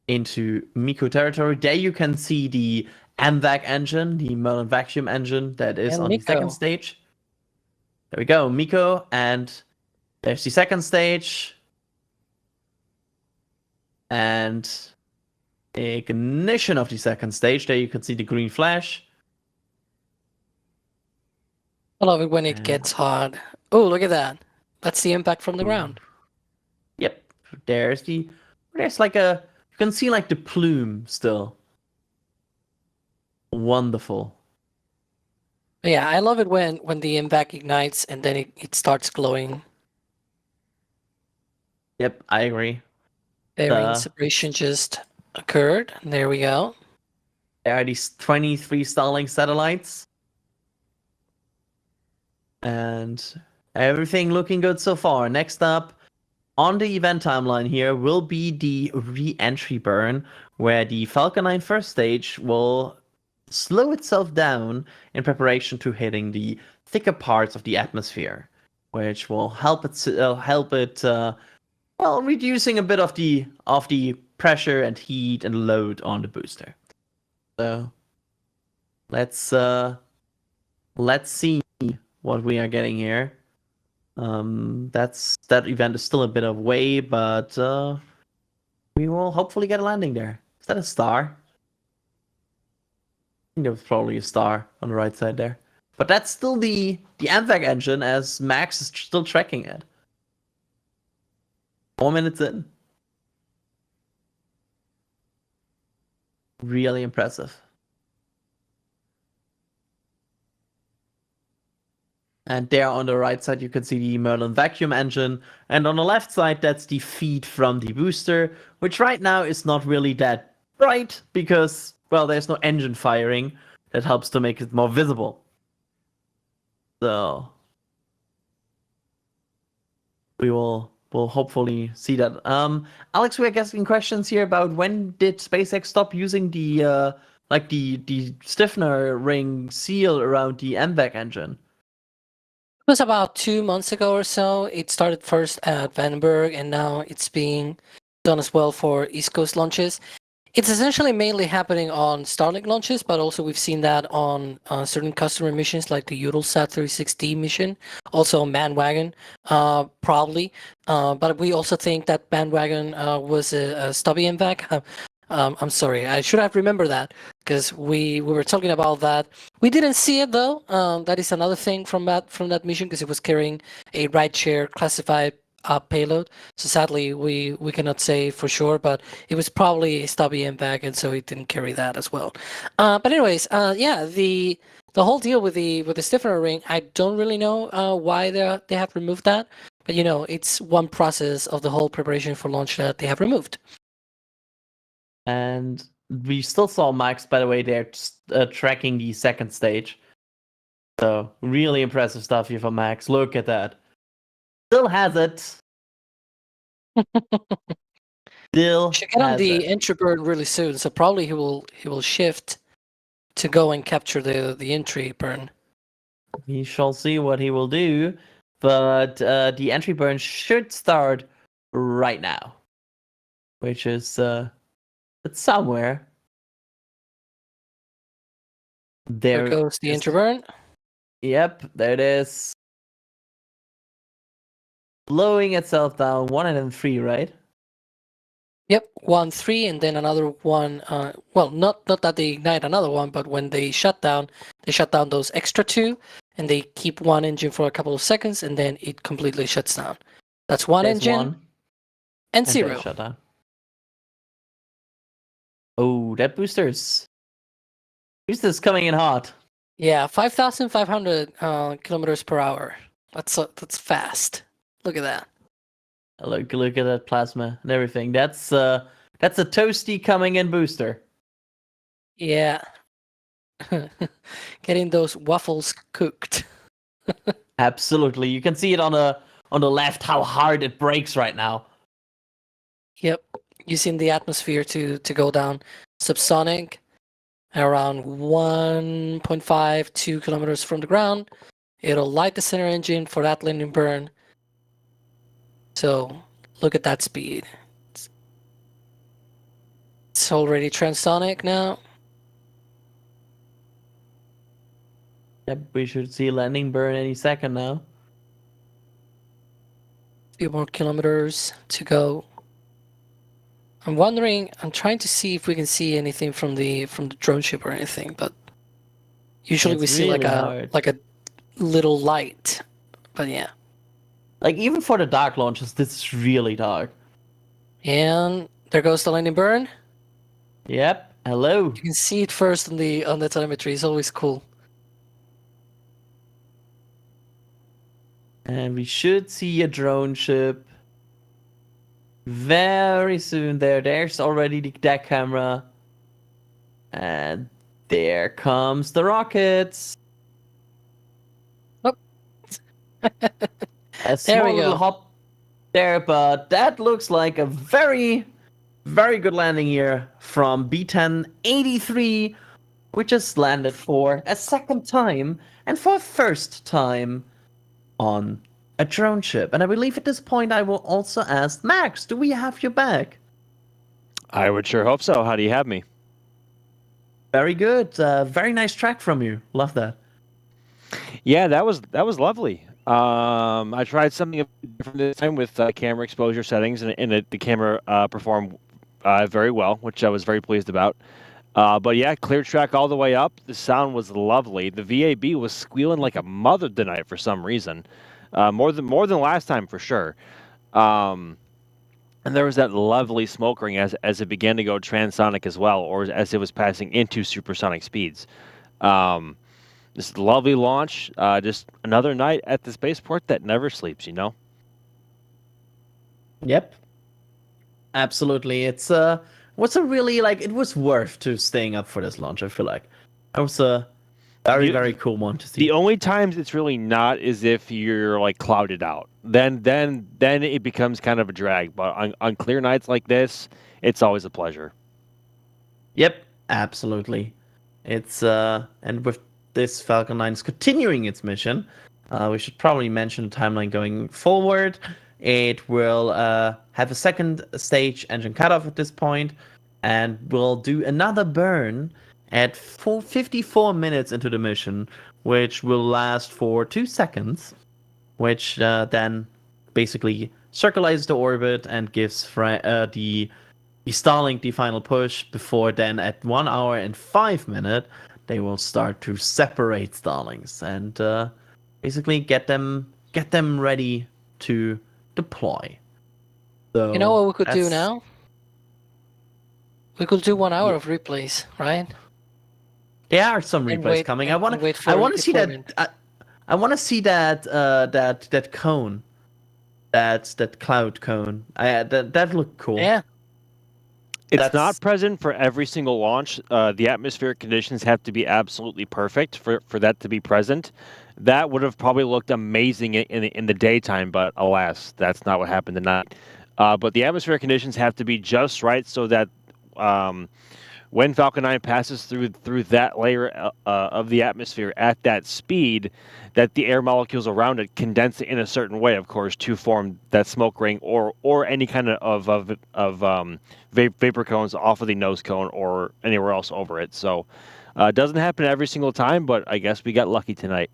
into MECO territory. There you can see the MVAC engine, the Merlin vacuum engine that is on the second stage. There we go, MECO, and there's the second stage. And ignition of the second stage. There you can see the green flash.
I love it when it gets hot. Oh, look at that. That's the impact from the ground.
Yep. There's like a, you can see like the plume still. Wonderful.
Yeah, I love it when the impact ignites and then it starts glowing.
Yep, I agree.
Bearing separation just occurred. There we go.
There are these 23 Starlink satellites. And everything looking good so far. Next up on the event timeline here will be the re-entry burn, where the Falcon 9 first stage will slow itself down in preparation to hitting the thicker parts of the atmosphere, which will help it reducing a bit of the pressure and heat and load on the booster. So let's see what we are getting here. That event is still a bit away, but we will hopefully get a landing there. Is that a star? I think there was probably a star on the right side there. But that's still the MVAC engine, as Max is still tracking it. 4 minutes in. Really impressive. And there on the right side, you can see the Merlin vacuum engine. And on the left side, that's the feed from the booster, which right now is not really that bright because, well, there's no engine firing that helps to make it more visible. So we'll hopefully see that. Alex, we're asking questions here about when did SpaceX stop using the stiffener ring seal around the MVAC engine?
It was about 2 months ago or so. It started first at Vandenberg, and now it's being done as well for East Coast launches. It's essentially mainly happening on Starlink launches, but also we've seen that on certain customer missions like the Eutelsat 36D mission, also Bandwagon, probably. But we also think that Bandwagon was a Stubby MVAC. I'm sorry, I should have remembered that because we were talking about that. We didn't see it though. That is another thing from that mission because it was carrying a rideshare classified payload. So sadly, we cannot say for sure, but it was probably a Stubby MVAC, and so it didn't carry that as well. But anyways, yeah, the whole deal with the stiffener ring, I don't really know why they have removed that, but you know, it's one process of the whole preparation for launch that they have removed.
And we still saw Max, by the way, they're tracking the second stage. So really impressive stuff here from Max. Look at that. Still has it. Still
should get on the entry burn really soon, so probably he will shift to go and capture the entry burn.
We shall see what he will do. but the entry burn should start right now, which is it's somewhere.
There goes the
is-
entry burn.
Yep, there it is. Blowing itself down 103, right?
Yep, 1-3, and then another one. Well, not that they ignite another one, but when they shut down those extra two, and they keep one engine for a couple of seconds, and then it completely shuts down. That's one
There's
engine
one,
and
and then
zero.
shut down. Oh, that booster's coming in hot.
Yeah, 5,500 kilometers per hour. That's fast. Look at that.
Look at that plasma and everything. That's a toasty coming in booster.
Yeah. Getting those waffles cooked.
Absolutely. You can see it on the left how hard it breaks right now.
Yep. Using the atmosphere to go down subsonic around 1.5, 2 kilometers from the ground. It'll light the center engine for that landing burn. So look at that speed. It's already transonic now.
Yep, we should see landing burn any second now.
A few more kilometers to go. I'm trying to see if we can see anything from the drone ship or anything, but usually we see
really hard.
like a little light. But yeah.
Like even for the dark launches, this is really dark.
And there goes the landing burn.
Yep. Hello.
You can see it first on the telemetry. It's always cool.
And we should see a drone ship very soon there. There's already the deck camera. And there comes the rockets.
Oh.
A small
we
little
go.
hop there, but that looks like a very, very good landing here from B1083, which just landed for a second time and for a first time on a drone ship. And I believe at this point I will also ask Max, do we have you back?
I would sure hope so. How do you have me?
Very good. Very nice track from you. Love that.
Yeah, that was lovely. I tried something different this time with camera exposure settings, and the camera performed very well, which I was very pleased about. But yeah, clear track all the way up. The sound was lovely. The VAB was squealing like a mother tonight for some reason, more than last time for sure. And there was that lovely smoke ring as it began to go transonic as well, or as it was passing into supersonic speeds. This lovely launch, just another night at the spaceport that never sleeps, you know?
Yep. Absolutely. It's what's a really it was worth to staying up for this launch, I feel like. That was a very, very cool one to see.
The only times it's really not is if you're clouded out. Then it becomes kind of a drag. But on clear nights like this, it's always a pleasure.
Yep, absolutely. It's and with this Falcon 9 is continuing its mission. We should probably mention the timeline going forward. It will have a second stage engine cutoff at this point, and will do another burn at 54 minutes into the mission, which will last for 2 seconds, which then basically circulates the orbit and gives the Starlink the final push, before then at 1 hour and 5 minutes, they will start to separate Starlinks and basically get them ready to deploy. So
you know what we could do now? We could do 1 hour of replays, right?
There are some
And
replays
wait-
coming.
and
I want
wait for
to see
deployment.
that. I want to see that cone, that cloud cone. That looked cool.
Yeah.
It's
That's-
not present for every single launch. The atmospheric conditions have to be absolutely perfect for that to be present. That would have probably looked amazing in the daytime, but alas, that's not what happened tonight. But the atmospheric conditions have to be just right so that when Falcon 9 passes through that layer of the atmosphere at that speed, that the air molecules around it condense in a certain way, of course, to form that smoke ring or any kind of vapor cones off of the nose cone or anywhere else over it. So it doesn't happen every single time, but I guess we got lucky tonight.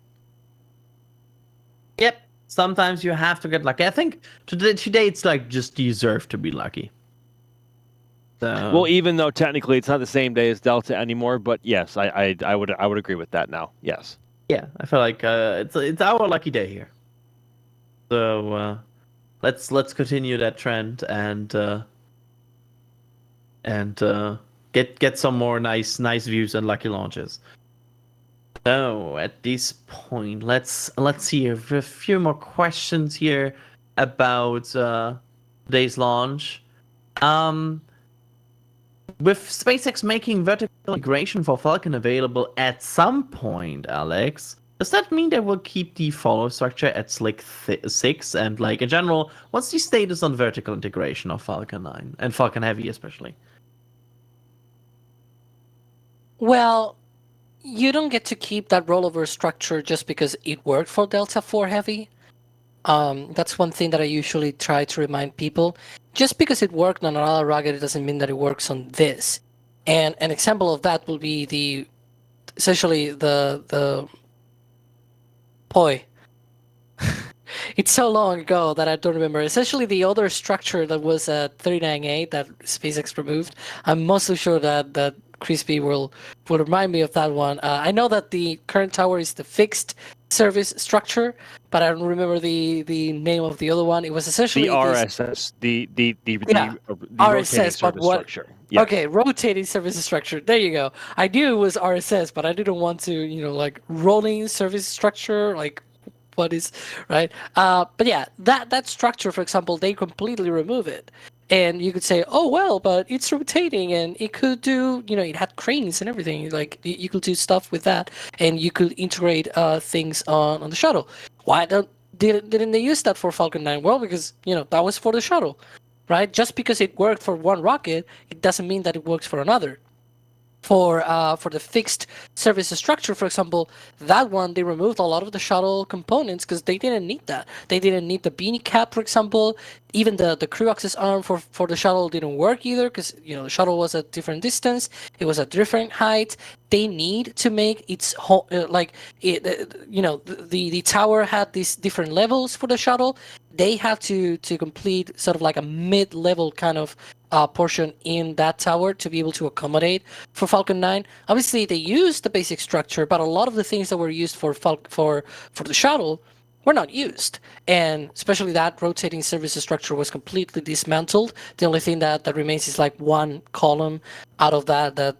Yep. Sometimes you have to get lucky. I think today it's like just deserve to be lucky. So,
Well, even though technically it's not the same day as Delta anymore, but yes, I would agree with that now. Yes.
yeah, I feel like it's our lucky day here. So let's continue that trend and get some more nice views and lucky launches. So at this point, let's see a few more questions here about today's launch. With SpaceX making vertical integration for Falcon available at some point, Alex, does that mean they will keep the follow structure at Slick 6? And like in general, what's the status on vertical integration of Falcon 9 and Falcon Heavy especially?
Well, you don't get to keep that rollover structure just because it worked for Delta 4 Heavy. That's one thing that I usually try to remind people. Just because it worked on another rocket, it doesn't mean that it works on this. And an example of that will be essentially the POI. It's so long ago that I don't remember. Essentially, the other structure that was at 398 that SpaceX removed. I'm mostly sure that Crispy will remind me of that one. I know that the current tower is the fixed service structure, but I don't remember the name of the other one. It was essentially
the RSS, the
yeah, RSS, but what?
Structure. Yes.
Okay, rotating service structure. There you go. I knew it was RSS, but I didn't want to, like rolling service structure, like what is right. But yeah, that structure, for example, they completely remove it. And you could say, oh, well, but it's rotating and it could do, it had cranes and everything. Like you could do stuff with that and you could integrate things on the shuttle. Why didn't they use that for Falcon 9? Well, because, that was for the shuttle, right? Just because it worked for one rocket, it doesn't mean that it works for another. For the fixed service structure, for example, that one, they removed a lot of the shuttle components because they didn't need that. They didn't need the beanie cap, for example. Even the crew access arm for the shuttle didn't work either because the shuttle was at different distance. It was at different height. They need to make its whole the tower had these different levels for the shuttle. They have to complete sort of like a mid-level kind of portion in that tower to be able to accommodate for Falcon 9. Obviously, they used the basic structure, but a lot of the things that were used for the shuttle were not used. And especially that rotating service structure was completely dismantled. The only thing that remains is like one column out of that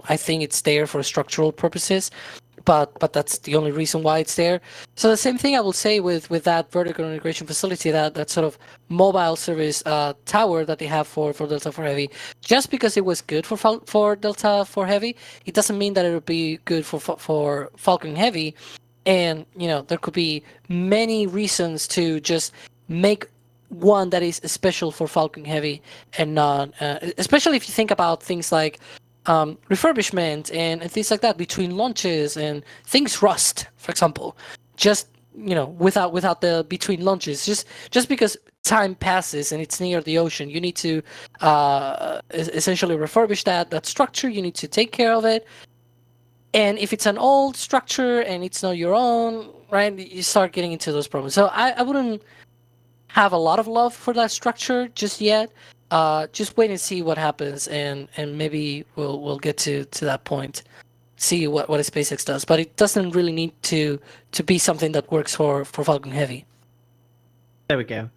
I think it's there for structural purposes. But that's the only reason why it's there. So the same thing I will say with that vertical integration facility, that sort of mobile service tower that they have for Delta 4 Heavy. Just because it was good for Delta 4 Heavy, it doesn't mean that it would be good for Falcon Heavy. And there could be many reasons to just make one that is special for Falcon Heavy and not, especially if you think about things like refurbishment and things like that between launches, and things rust, for example, just without the between launches, just because time passes and it's near the ocean, you need to essentially refurbish that structure. You need to take care of it. And if it's an old structure and it's not your own, right, you start getting into those problems. So I wouldn't have a lot of love for that structure just yet. Just wait and see what happens, and maybe we'll get to that point, see what SpaceX does. But it doesn't really need to be something that works for Falcon Heavy.
There we go.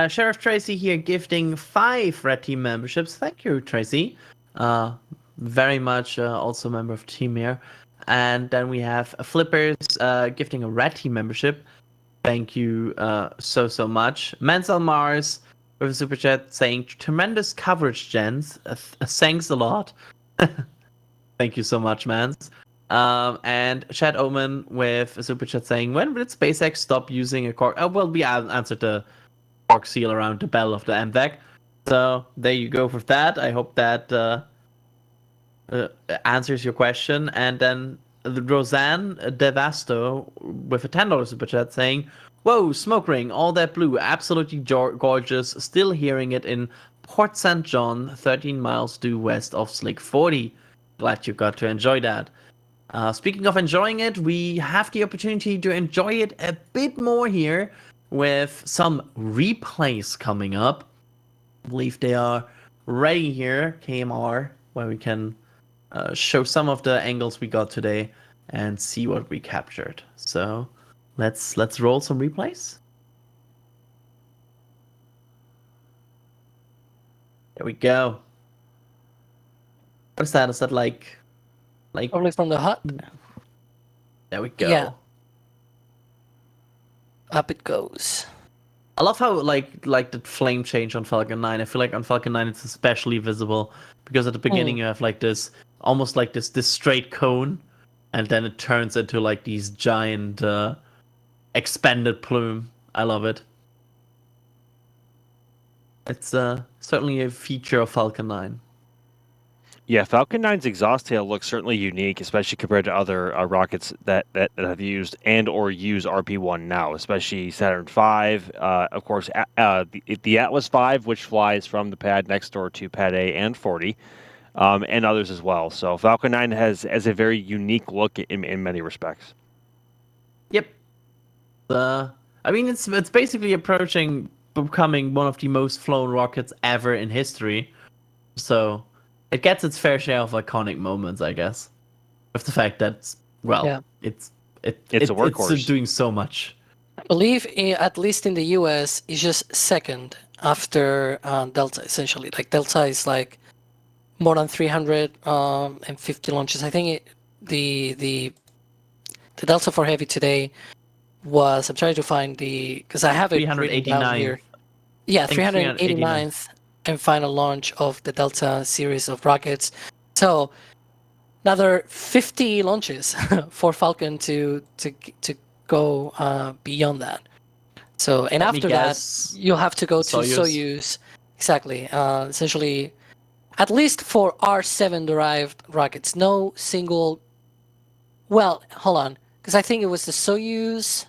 Sheriff Tracy here gifting 5 Red Team memberships. Thank you, Tracy. Very much also a member of the team here. And then we have Flippers gifting a Red Team membership. Thank you so much. Mansell Mars with a super chat saying, tremendous coverage, gents. Thanks a lot. Thank you so much, Mans. And Chad Omen with a super chat saying, when will SpaceX stop using a cork? Oh, well, we answered the cork seal around the bell of the MVAC. So there you go for that. I hope that answers your question, and then Roseanne Devasto with a $10 super chat saying, "Whoa, smoke ring, all that blue, absolutely gorgeous. Still hearing it in Port St. John, 13 miles due west of Slick 40. Glad you got to enjoy that." Speaking of enjoying it, we have the opportunity to enjoy it a bit more here with some replays coming up. I believe they are ready here, KMR, where we can show some of the angles we got today and see what we captured. So let's roll some replays. There we go. What is that? Is that like
Probably from the hut.
there we go.
Yeah. Up it goes.
I love how like the flame change on Falcon 9. I feel like on Falcon 9 it's especially visible because at the beginning you have like this almost like this straight cone, and then it turns into like these giant expanded plume. I love it. It's certainly a feature of Falcon 9.
Yeah, Falcon 9's exhaust tail looks certainly unique, especially compared to other rockets that have used and or use RP-1 now, especially Saturn V, of course, the Atlas V, which flies from the pad next door to Pad A and 40, and others as well. So Falcon 9 has a very unique look in many respects.
Yep. I mean, it's basically becoming one of the most flown rockets ever in history. So it gets its fair share of iconic moments, I guess. With the fact that, it's a workhorse. It's doing so much.
I believe, at least in the US, it's just second after Delta, essentially. Like Delta is like more than 350 launches. I think the Delta for Heavy today was, I'm trying to find because I have it written down here. Yeah, 389th and final launch of the Delta series of rockets. So another 50 launches for Falcon to go beyond that. So, and after that, you'll have to go to Soyuz. Exactly. Essentially, at least for R7 derived rockets, no single. Well, hold on, because I think it was the Soyuz.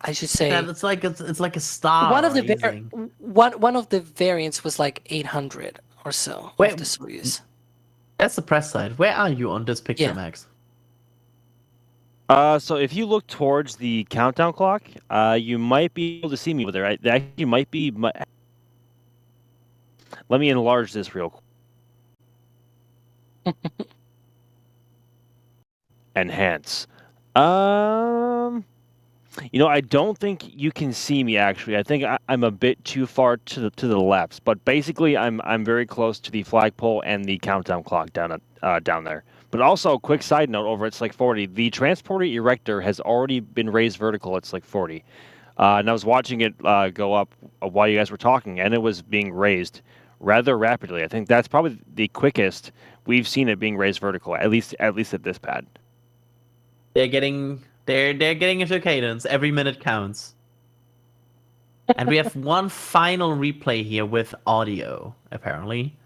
I should say
it's like a star.
One of the variants was like 800 or so.
Wait,
of the Soyuz.
That's the press side. Where are you on this picture, Max?
So if you look towards the countdown clock, you might be able to see me over there. That actually might be. Let me enlarge this real quick. Enhance. I don't think you can see me actually. I think I'm a bit too far to the left, but basically I'm very close to the flagpole and the countdown clock down there. But also, a quick side note over at Slick 40, the transporter erector has already been raised vertical at Slick 40, and I was watching it go up while you guys were talking, and it was being raised rather rapidly. I think that's probably the quickest we've seen it being raised vertical, at least at this pad.
They're getting into cadence. Every minute counts. And we have one final replay here with audio, apparently,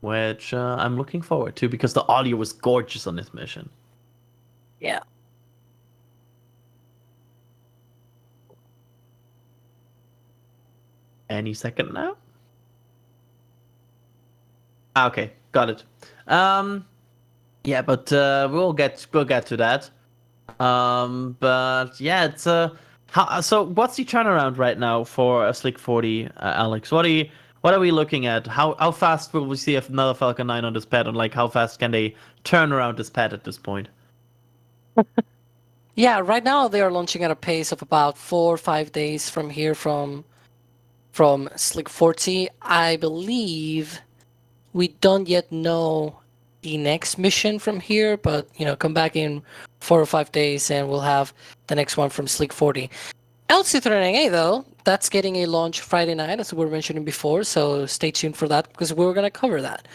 which I'm looking forward to because the audio was gorgeous on this mission.
Yeah.
Any second now? Okay, got it. Yeah, but we'll get to that. But yeah, it's so what's the turnaround right now for a Slick 40, Alex? What are we looking at? How fast will we see another Falcon 9 on this pad, and like how fast can they turn around this pad at this point?
Yeah, right now they are launching at a pace of about 4 or 5 days from here from Slick 40. I believe we don't yet know the next mission from here, but come back in 4 or 5 days and we'll have the next one from Slick 40. LC-39A though, that's getting a launch Friday night, as we were mentioning before, so stay tuned for that because we're going to cover that.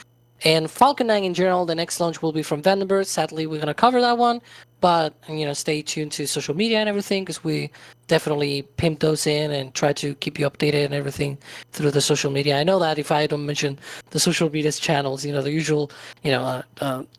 And Falcon 9 in general, the next launch will be from Vandenberg. Sadly, we're gonna cover that one, but stay tuned to social media and everything because we definitely pimp those in and try to keep you updated and everything through the social media. I know that if I don't mention the social media channels, the usual,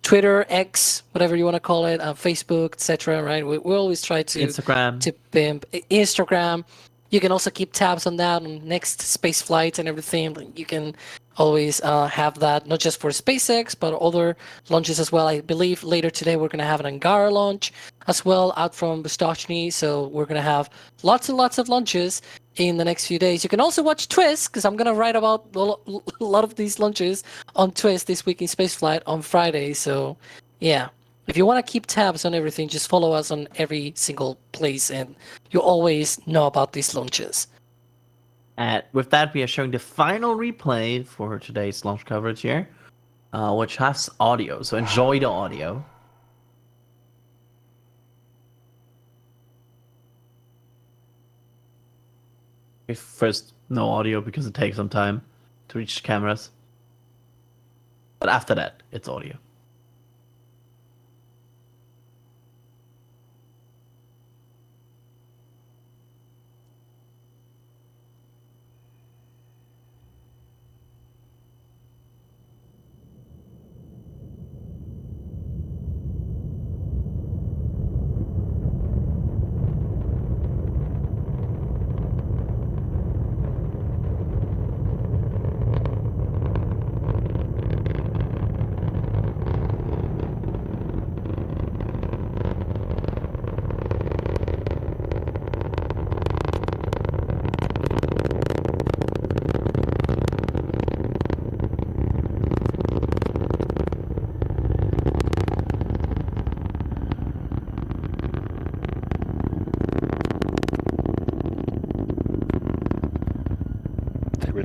Twitter, X, whatever you want to call it, Facebook, etc. Right? We always try to
Instagram.
to pimp Instagram. You can also keep tabs on that on next space flights and everything. You can always have that not just for SpaceX but other launches as well. I believe later today we're going to have an Angara launch as well out from Vostochny. So we're going to have lots and lots of launches in the next few days. You can also watch Twist because I'm going to write about a lot of these launches on Twist this week in Spaceflight on Friday. So yeah. If you want to keep tabs on everything, just follow us on every single place and you always know about these launches.
With that, we are showing the final replay for today's launch coverage here, which has audio. So enjoy the audio. First, no audio because it takes some time to reach the cameras. But after that, it's audio.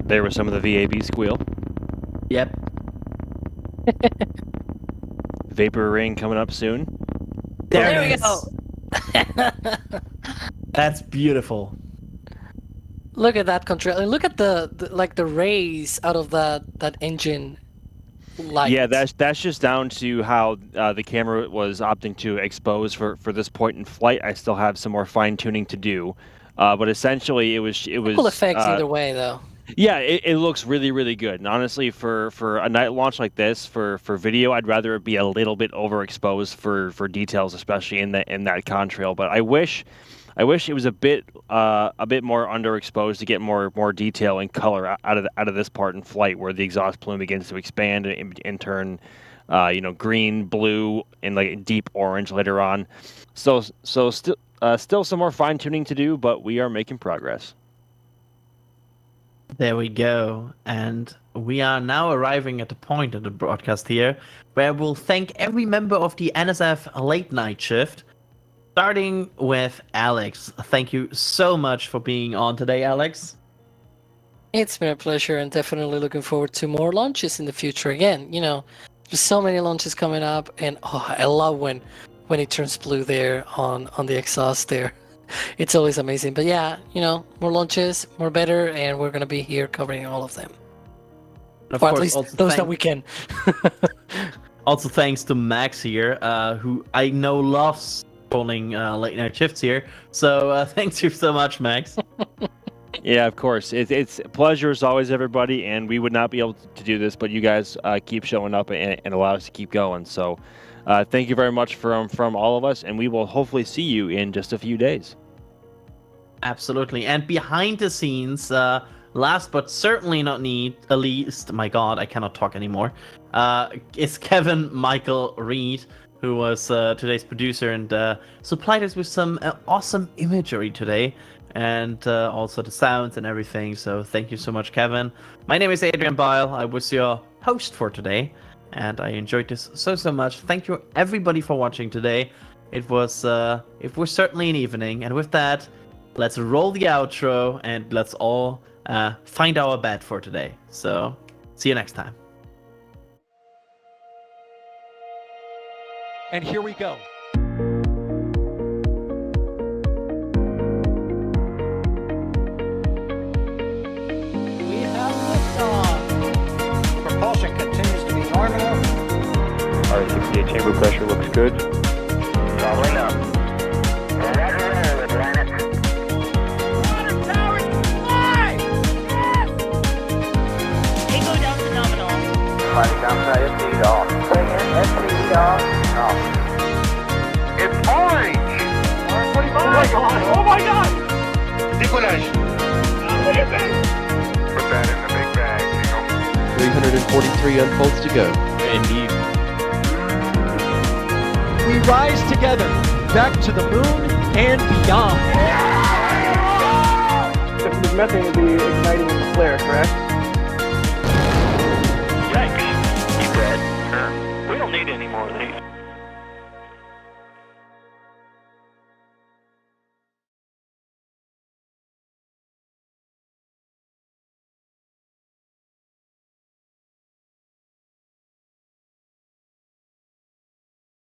There was some of the VAB squeal.
Yep.
Vapor ring coming up soon.
There
it
we
is.
go.
That's beautiful.
Look at that control and look at the rays out of that engine light.
Yeah, that's just down to how the camera was opting to expose for this point in flight. I still have some more fine tuning to do, but essentially it was
cool effects either way though.
Yeah, it looks really, really good. And honestly, for a night launch like this, for video, I'd rather it be a little bit overexposed for details, especially in that contrail. But I wish it was a bit more underexposed to get more detail and color out of this part in flight, where the exhaust plume begins to expand and turn, green, blue, and like deep orange later on. So still some more fine tuning to do, but we are making progress.
There we go. And we are now arriving at the point of the broadcast here where we'll thank every member of the NSF late night shift, starting with Alex. Thank you so much for being on today, Alex.
It's been a pleasure and definitely looking forward to more launches in the future. Again, there's so many launches coming up and I love when it turns blue there on the exhaust there. It's always amazing. But yeah, more launches, more better, and we're going to be here covering all of them.
Of
or at
course,
least
also
those that we can.
Also thanks to Max here, who I know loves calling late night shifts here. So thanks you so much, Max.
Yeah, of course. It's a pleasure as always, everybody, and we would not be able to do this, but you guys keep showing up and allow us to keep going. So thank you very much from all of us, and we will hopefully see you in just a few days.
Absolutely. And behind the scenes, last but certainly not least, my God, I cannot talk anymore, is Kevin Michael Reed, who was today's producer and supplied us with some awesome imagery today, and also the sounds and everything. So thank you so much, Kevin. My name is Adrian Bile. I was your host for today, and I enjoyed this so much. Thank you everybody for watching today. It was certainly an evening, and with that, let's roll the outro and let's all find our bed for today. So see you next time.
And here we go.
Propulsion continues to be normal.
Alright, 68 chamber pressure looks good.
Doubling up. Roger, roll, Atlantic. Water tower, fly! Yes! Tango down to nominal. Flight constellation, FTD off. Second, FTD off. Off. It's orange! R45! Oh my god! Oh my god! Decollage! Look at that! Put that in the big bag, Jingle.
343 unfolds to go.
Indeed.
We rise together back to the moon and beyond.
This methane will be igniting in the flare, correct?